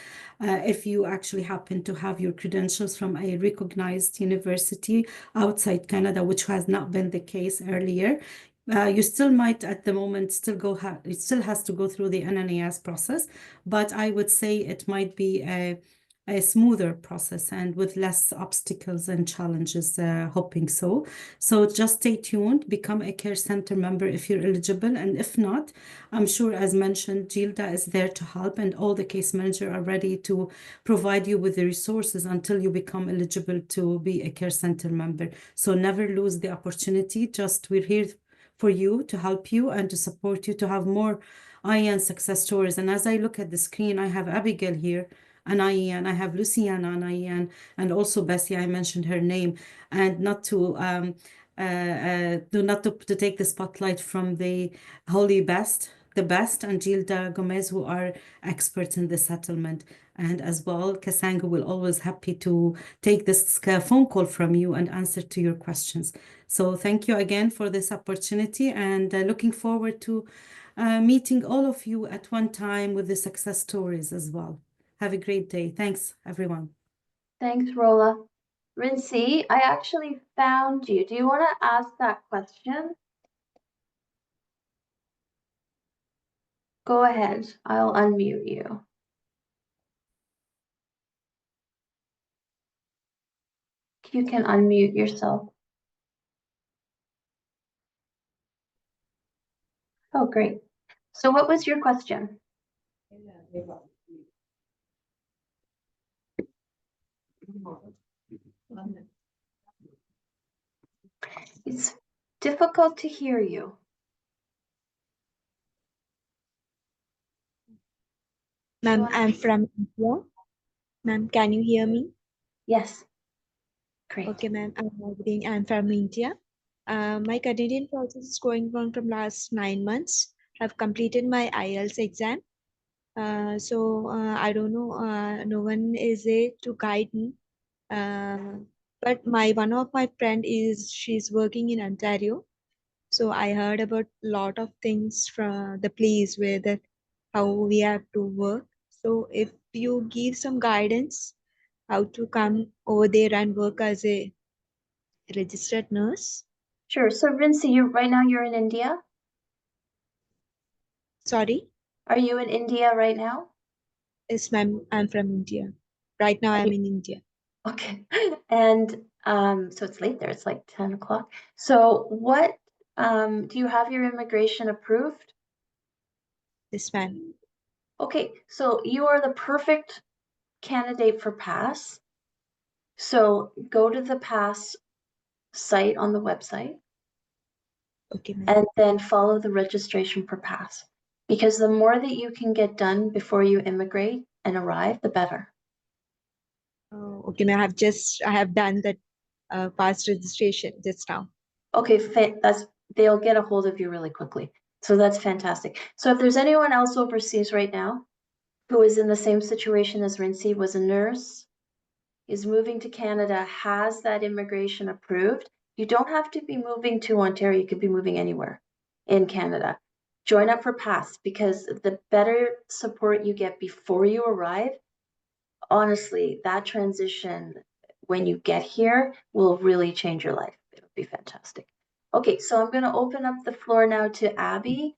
If you actually happen to have your credentials from a recognized university outside Canada, which has not been the case earlier, you still might at the moment it still has to go through the NNAS process, but I would say it might be a smoother process and with less obstacles and challenges, hoping so. So just stay tuned, become a Care Center member if you're eligible, and if not, I'm sure, as mentioned, Gilda is there to help, and all the case managers are ready to provide you with the resources until you become eligible to be a Care Center member. So never lose the opportunity. Just we're here for you, to help you and to support you, to have more IEN success stories. And as I look at the screen, I have Abigail here, an IEN, I have Luciana, an IEN, and also Bessie, I mentioned her name, and not to to take the spotlight from the holy best, the best, and Gilda Gomez, who are experts in the settlement. And as well, Kasanga will always happy to take this phone call from you and answer to your questions. So thank you again for this opportunity, and looking forward to meeting all of you at one time with the success stories as well. Have a great day. Thanks, everyone. Thanks, Rola. Rincy, I actually found you. Do you want to ask that question? Go ahead. I'll unmute you. You can unmute yourself. Oh, great. So what was your question? It's difficult to hear you. Ma'am, I'm from India. Ma'am, can you hear me? Yes. Great. Okay, ma'am. I'm from India. My Canadian process is going on from last 9 months. I've completed my IELTS exam. I don't know, no one is there to guide me. But one of my friend she's working in Ontario. So I heard about lot of things from the place where how we have to work. So if you give some guidance, how to come over there and work as a registered nurse. Sure. So Rincy, right now you're in India? Sorry? Are you in India right now? Yes, ma'am, I'm from India. Right now I'm in India. Okay. And so it's late there, it's like 10 o'clock. So what do you have your immigration approved? Yes, ma'am. Okay, so you are the perfect candidate for PASS. So go to the PASS site on the website. Okay, ma'am. And then follow the registration for PASS. Because the more that you can get done before you immigrate and arrive, the better. Oh, okay, ma'am. I have done that past registration just now. Okay, they'll get a hold of you really quickly. So that's fantastic. So if there's anyone else overseas right now who is in the same situation as Rincy, was a nurse, is moving to Canada, has that immigration approved, you don't have to be moving to Ontario. You could be moving anywhere in Canada. Join up for PASS, because the better support you get before you arrive, honestly, that transition when you get here will really change your life. It'll be fantastic. Okay, so I'm going to open up the floor now to Abby.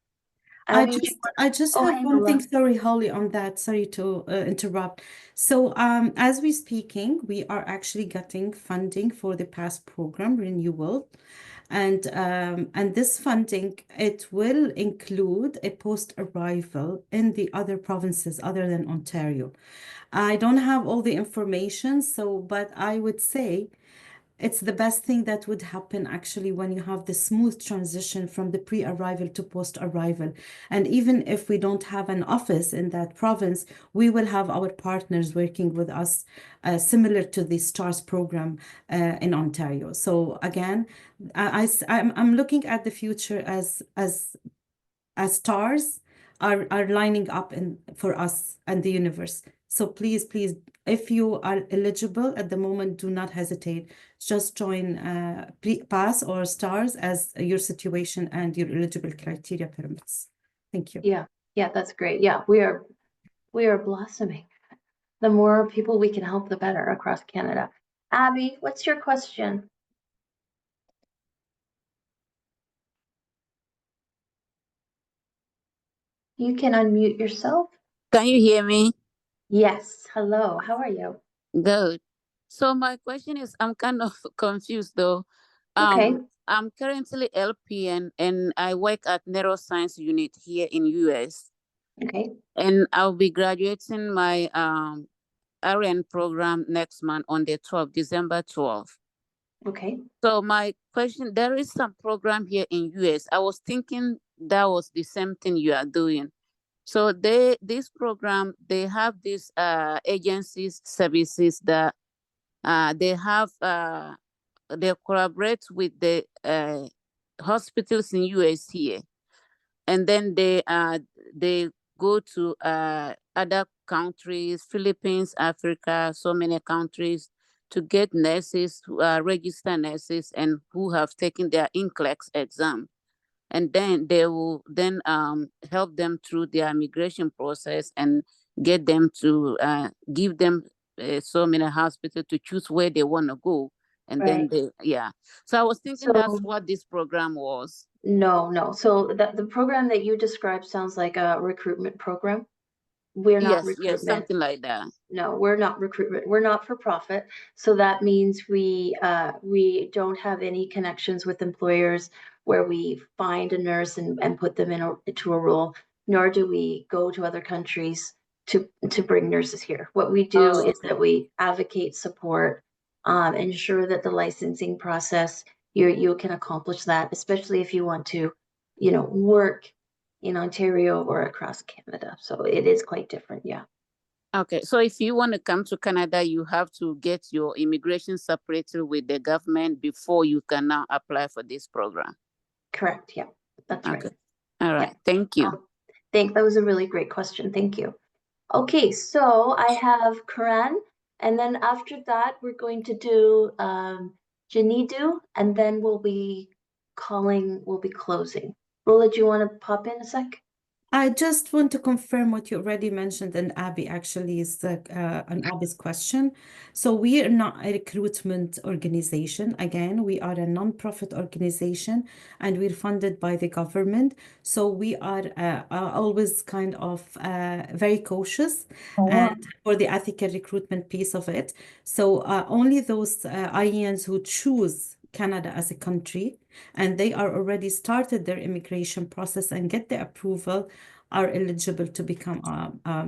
Abby, I just oh, have one thing, Angela. sorry, Holly, on that. Sorry to interrupt. So, as we're speaking, we are actually getting funding for the PASS program renewal, and this funding, it will include a post-arrival in the other provinces other than Ontario. I don't have all the information, but I would say it's the best thing that would happen actually when you have the smooth transition from the pre-arrival to post-arrival. And even if we don't have an office in that province, we will have our partners working with us, similar to the STARS program in Ontario. So again, I'm looking at the future as stars are lining up for us and the universe. So please, if you are eligible at the moment, do not hesitate. Just join PASS or STARS as your situation and your eligible criteria permits. Thank you. Yeah, that's great. Yeah, we are blossoming. The more people we can help, the better across Canada. Abby, what's your question? You can unmute yourself. Can you hear me? Yes. Hello. How are you? Good. So my question is, I'm kind of confused though. Okay. I'm currently LPN and I work at neuroscience unit here in US. Okay. And I'll be graduating my RN program next month on the 12th, December 12th. Okay. So my question, there is some program here in US. I was thinking that was the same thing you are doing. So this program, they have these agencies, services that they have, they collaborate with the hospitals in US here. And then they go to other countries, Philippines, Africa, so many countries, to get nurses, registered nurses, and who have taken their NCLEX exam. And then they will then help them through their migration process and get them to give them so many hospitals to choose where they want to go. And then so I was thinking that's what this program was. No. So the program that you described sounds like a recruitment program we're not Yes, yes, recruitment. something like that. No, we're not recruitment. We're not for profit. So that means we don't have any connections with employers where we find a nurse and put them into a role, nor do we go to other countries to bring nurses here. What we do Oh, is that we advocate, support, ensure that the licensing process, you can accomplish that, especially if you want to, work in Ontario or across Canada. So it is quite different, yeah. okay. So if you want to come to Canada, you have to get your immigration separated with the government before you can now apply for this program. Correct, yeah, that's right. Okay. All right. Thank you. That was a really great question. Thank you. Okay, so I have Karan, and then after that, we're going to do Janidu, and then we'll be closing. Rola, do you want to pop in a sec? I just want to confirm what you already mentioned, and Abby actually is on Abby's question. So we are not a recruitment organization. Again, we are a non-profit organization, and we're funded by the government. So we are always kind of very cautious and for the ethical recruitment piece of it. So only those IENs who choose Canada as a country and they are already started their immigration process and get the approval are eligible to become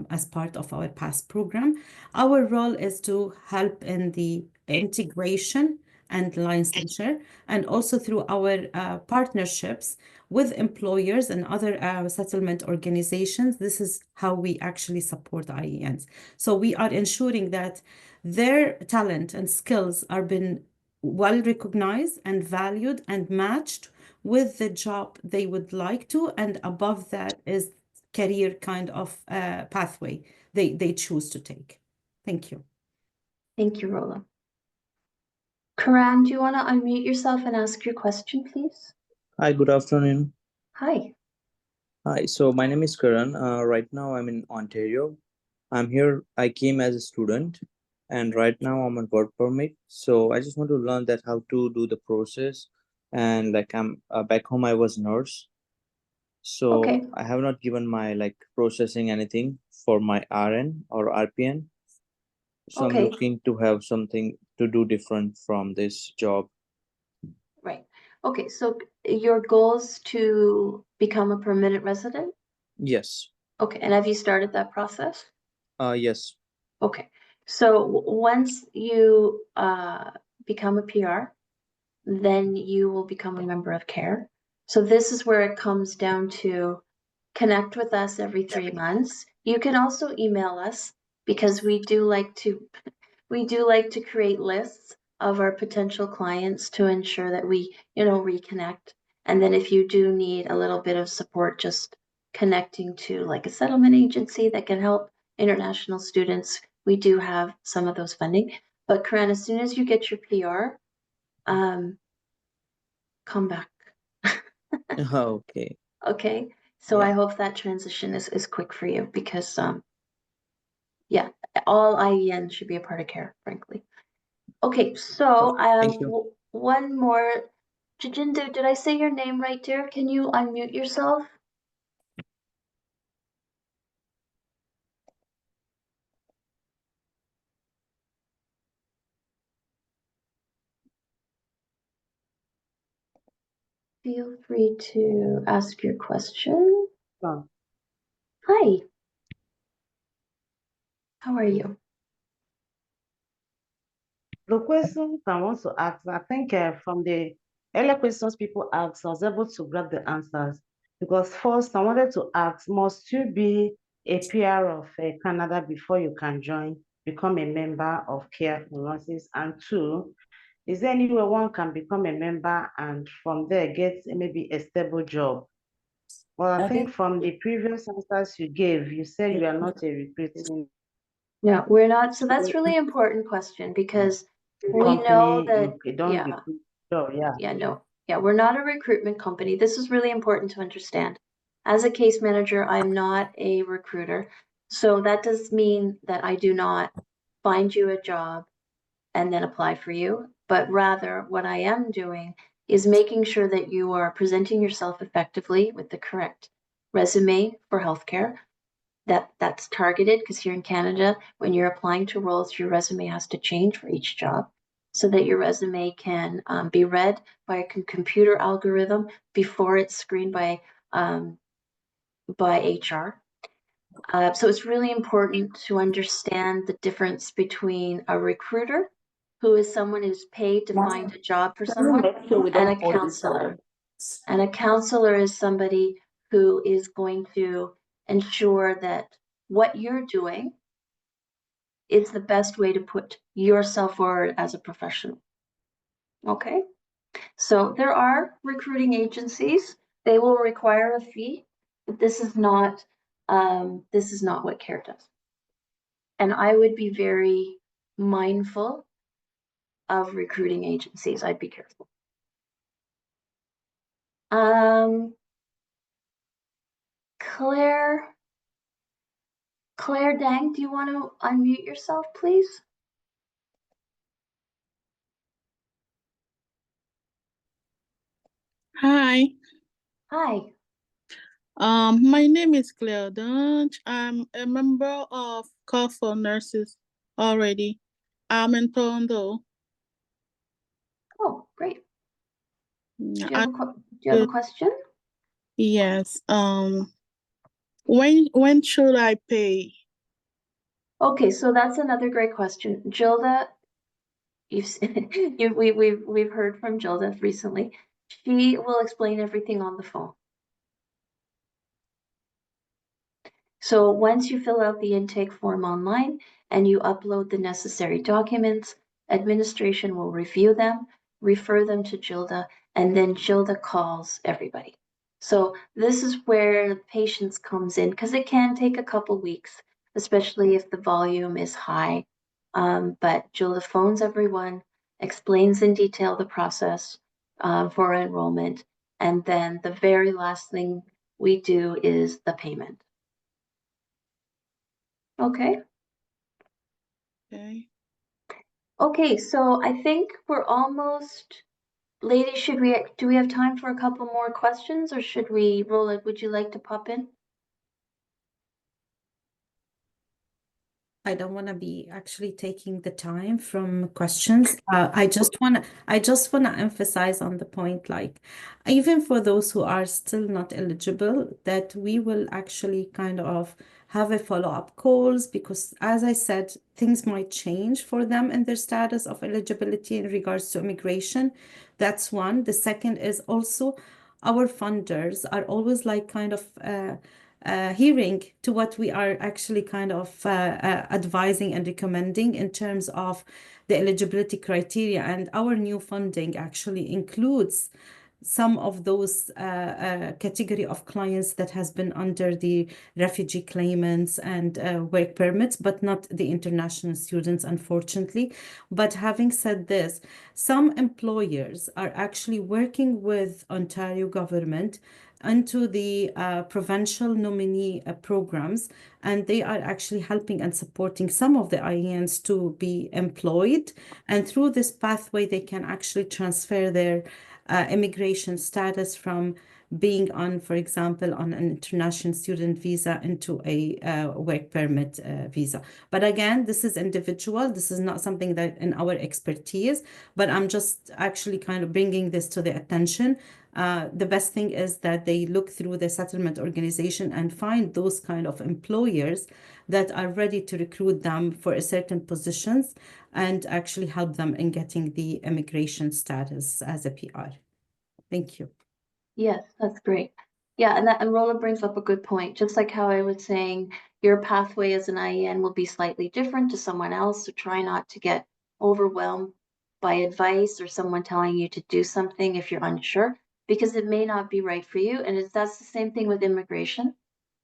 as part of our PASS program. Our role is to help in the integration and licensure, and also through our partnerships with employers and other settlement organizations. This is how we actually support IENs. So we are ensuring that their talent and skills are being well recognized and valued and matched with the job they would like to, and above that is career kind of pathway they choose to take. Thank you. Thank you, Rola. Karan, do you want to unmute yourself and ask your question, please? Hi, good afternoon. Hi. Hi, so my name is Karan. Right now I'm in Ontario. I'm here, I came as a student, and right now I'm on work permit. So I just want to learn that how to do the process. And like I'm back home, I was nurse. So Okay. I have not given my like processing anything for my RN or RPN. So Okay. I'm looking to have something to do different from this job. Right. Okay, so your goal is to become a permanent resident? Yes. Okay, and have you started that process? Yes. Okay, so once you become a PR, then you will become a member of CARE. So this is where it comes down to connect with us every 3 months. You can also email us because we do like to create lists of our potential clients to ensure that we, reconnect. And then if you do need a little bit of support, just connecting to like a settlement agency that can help international students, we do have some of those funding. But Karan, as soon as you get your PR, come back. Okay. Okay, so I Yeah. hope that transition is quick for you because yeah, all IEN should be a part of CARE, frankly. Okay, so Thank you. one more. Jijindu, did I say your name right, dear? Can you unmute yourself? Feel free to ask your question. Hi. How are you? The questions I want to ask, I think from the earlier questions people asked, I was able to grab the answers. Because first, I wanted to ask, must you be a PR of Canada before you can become a member of CARE Nurses? And two, is there any way one can become a member and from there get maybe a stable job? Well, I think from the previous answers you gave, you said you are not a recruiting No, we're not. So that's really important question because we know company, that, you don't yeah. recruit. So, yeah. Yeah, no. Yeah, we're not a recruitment company. This is really important to understand. As a case manager, I'm not a recruiter. So that does mean that I do not find you a job and then apply for you. But rather, what I am doing is making sure that you are presenting yourself effectively with the correct resume for healthcare. that's targeted, because here in Canada, when you're applying to roles, your resume has to change for each job so that your resume can be read by a computer algorithm before it's screened by HR. So it's really important to understand the difference between a recruiter, who is someone who's paid to find a job for someone, and a counselor. And a counselor is somebody who is going to ensure that what you're doing is the best way to put yourself forward as a professional. Okay? So there are recruiting agencies. They will require a fee, but this is not what CARE does. And I would be very mindful of recruiting agencies. I'd be careful. Claire Dang, do you want to unmute yourself, please? Hi, Hi. my name is Claire Dunch. I'm a member of Call for Nurses already. I'm in Toronto. Oh, great. Yeah, Do you have a question? Yes. When should I pay? Okay, so that's another great question. Gilda, we've heard from Gilda recently. She will explain everything on the phone. So once you fill out the intake form online and you upload the necessary documents, administration will review them, refer them to Gilda, and then Gilda calls everybody. So this is where patience comes in, because it can take a couple weeks, especially if the volume is high. But Gilda phones everyone, explains in detail the process for enrollment, and then the very last thing we do is the payment. Okay. Okay. Okay, so I think we're almost, ladies, do we have time for a couple more questions, or should we roll it? Would you like to pop in? I don't want to be actually taking the time from questions. I just want to emphasize on the point, like, even for those who are still not eligible, that we will actually kind of have a follow-up calls, because as I said, things might change for them in their status of eligibility in regards to immigration. That's one. The second is also our funders are always like kind of hearing to what we are actually kind of advising and recommending in terms of the eligibility criteria. And our new funding actually includes some of those category of clients that has been under the refugee claimants and work permits, but not the international students, unfortunately. But having said this, some employers are actually working with Ontario government into the provincial nominee programs, and they are actually helping and supporting some of the IENs to be employed. And through this pathway, they can actually transfer their immigration status from being on, for example, on an international student visa into a work permit visa. But again, this is individual. This is not something that in our expertise, but I'm just actually kind of bringing this to the attention. The best thing is that they look through the settlement organization and find those kind of employers that are ready to recruit them for a certain positions and actually help them in getting the immigration status as a PR. Thank you. Yes, that's great. Yeah, and Roland brings up a good point. Just like how I was saying, your pathway as an IEN will be slightly different to someone else, so try not to get overwhelmed by advice or someone telling you to do something if you're unsure, because it may not be right for you. And that's the same thing with immigration.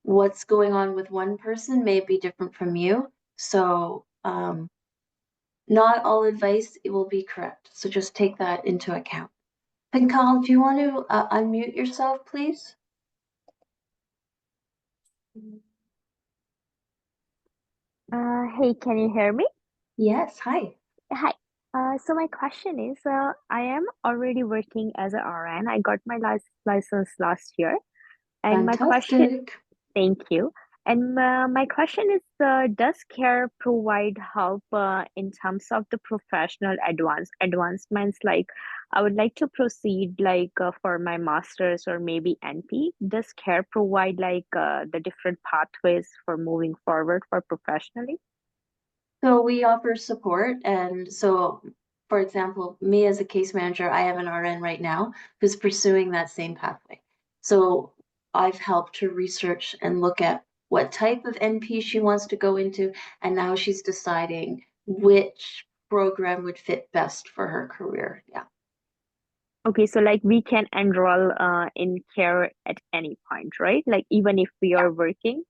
What's going on with one person may be different from you. So not all advice will be correct. So just take that into account. Pinkal, do you want to unmute yourself, please? Hey, can you hear me? Yes, hi. Hi. So my question is, I am already working as a RN. I got my license last year, and my question, Fantastic. thank you. And my question is, does CARE provide help in terms of the professional advancements? Like, I would like to proceed like for my master's or maybe NP. Does CARE provide like the different pathways for moving forward for professionally? So we offer support, and so, for example, me as a case manager, I have an RN right now who's pursuing that same pathway. So I've helped her research and look at what type of NP she wants to go into, and now she's deciding which program would fit best for her career. Yeah. Okay, so like we can enroll in CARE at any point, right? Like even if we are working,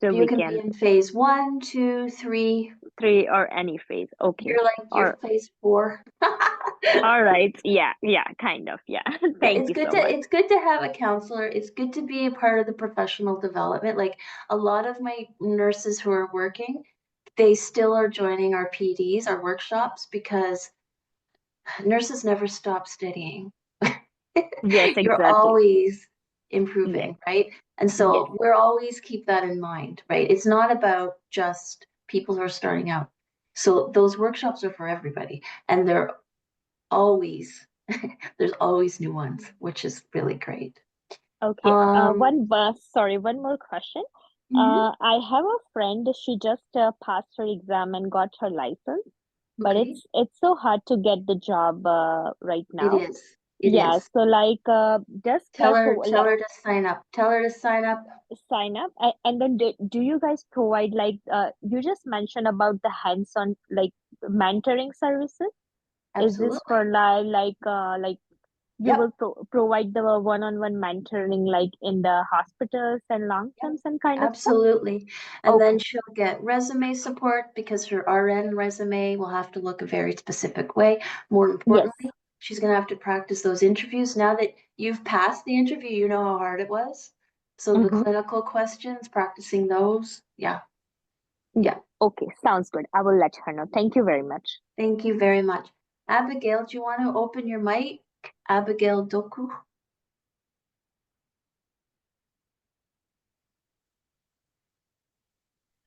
so You we can be can in phase 1, 2, 3. 3 or any phase. Okay. You're like you're phase 4. All right. Yeah, kind of. Yeah. Yeah, Thank it's you good so much. it's good to have a counselor. It's good to be a part of the professional development. Like a lot of my nurses who are working, they still are joining our PDs, our workshops, because nurses never stop studying. Yes, You're exactly. always Yes. improving, right? And Yes. so we're always keep that in mind, right? It's not about just people who are starting out. So those workshops are for everybody, and they're always there's always new ones, which is really great. Okay. One more question. Mhm. I have a friend, she just passed her exam and got her license, but Okay. it's so hard to get the job right It now. is. It Yeah, is. so like does Tell CARE her, pro tell like her to sign up. Tell her to sign up. sign up and then do you guys provide like you just mentioned about the hands-on like mentoring services? Is this Absolutely. for like you Yep. will provide the one-on-one mentoring like in the hospitals and long-terms and kind of stuff? Absolutely. And Okay. then she'll get resume support because her RN resume will have to look a very specific way. More Yes. importantly, she's going to have to practice those interviews. Now that you've passed the interview, you know how hard it was. So the Mm-hmm. clinical questions, practicing those. Yeah. Yeah. Okay, sounds good. I will let her know. Thank you very much. Thank you very much. Abigail, do you want to open your mic? Abigail Doku.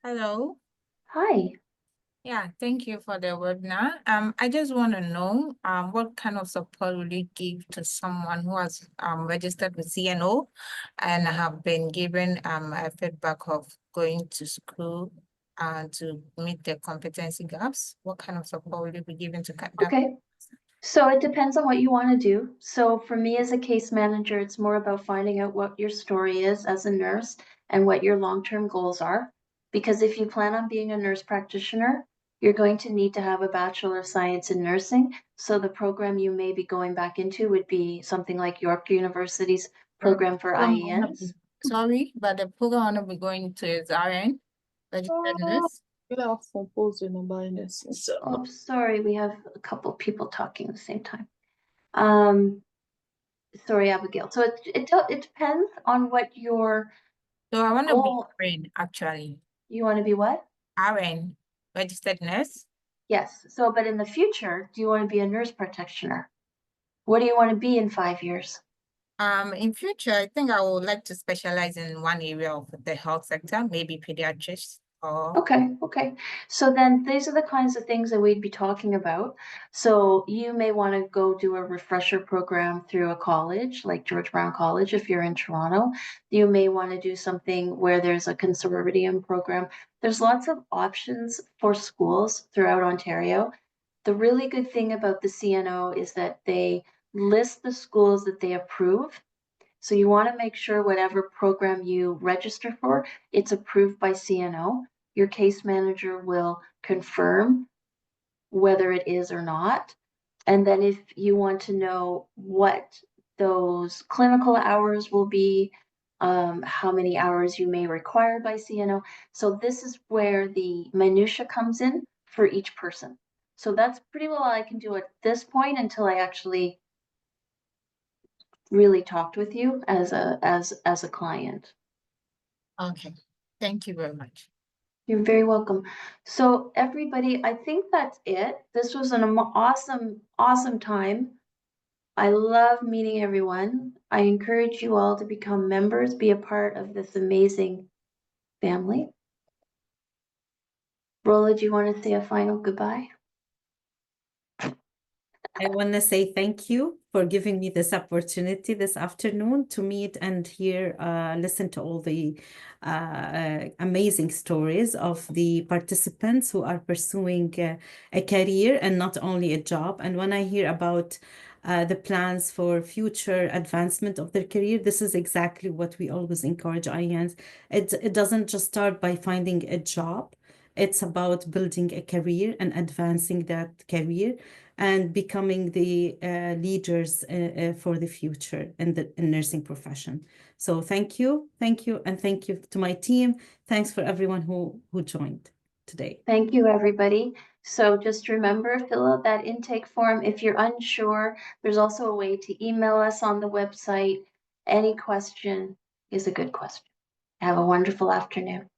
Hello. Hi. Yeah, thank you for the webinar. I just want to know what kind of support will you give to someone who has registered with CNO and have been given a feedback of going to school to meet the competency gaps? What kind of support will you be giving to that? Okay. So it depends on what you want to do. So for me as a case manager, it's more about finding out what your story is as a nurse and what your long-term goals are. Because if you plan on being a nurse practitioner, you're going to need to have a Bachelor of Science in Nursing. So the program you may be going back into would be something like York University's program for IENs. Sorry, but the program I want to be going to is RN, registered nurse. Oh, sorry, we have a couple people talking at the same time. Sorry, Abigail. So it depends on what your So I want to be goal. RN actually. You want to be what? RN, registered nurse. Yes. So, but in the future, do you want to be a nurse practitioner? What do you want to be in 5 years? In future, I think I would like to specialize in one area of the health sector, maybe pediatrics or Okay. So then these are the kinds of things that we'd be talking about. So you may want to go do a refresher program through a college like George Brown College if you're in Toronto. You may want to do something where there's a consortium program. There's lots of options for schools throughout Ontario. The really good thing about the CNO is that they list the schools that they approve. So you want to make sure whatever program you register for, it's approved by CNO. Your case manager will confirm whether it is or not. And then if you want to know what those clinical hours will be, how many hours you may require by CNO. So this is where the minutia comes in for each person. So that's pretty well all I can do at this point until I actually really talked with you as a client. okay. Thank you very much. You're very welcome. So everybody, I think that's it. This was an awesome time. I love meeting everyone. I encourage you all to become members, be a part of this amazing family. Rolla, do you want to say a final goodbye? I want to say thank you for giving me this opportunity this afternoon to meet and hear, listen to all the amazing stories of the participants who are pursuing a career and not only a job. And when I hear about the plans for future advancement of their career, this is exactly what we always encourage IANs. It doesn't just start by finding a job. It's about building a career and advancing that career and becoming the leaders for the future in the nursing profession. So thank you, and thank you to my team. Thanks for everyone who joined today. Thank you, everybody. So just remember, fill out that intake form. If you're unsure, there's also a way to email us on the website. Any question is a good question. Have a wonderful afternoon.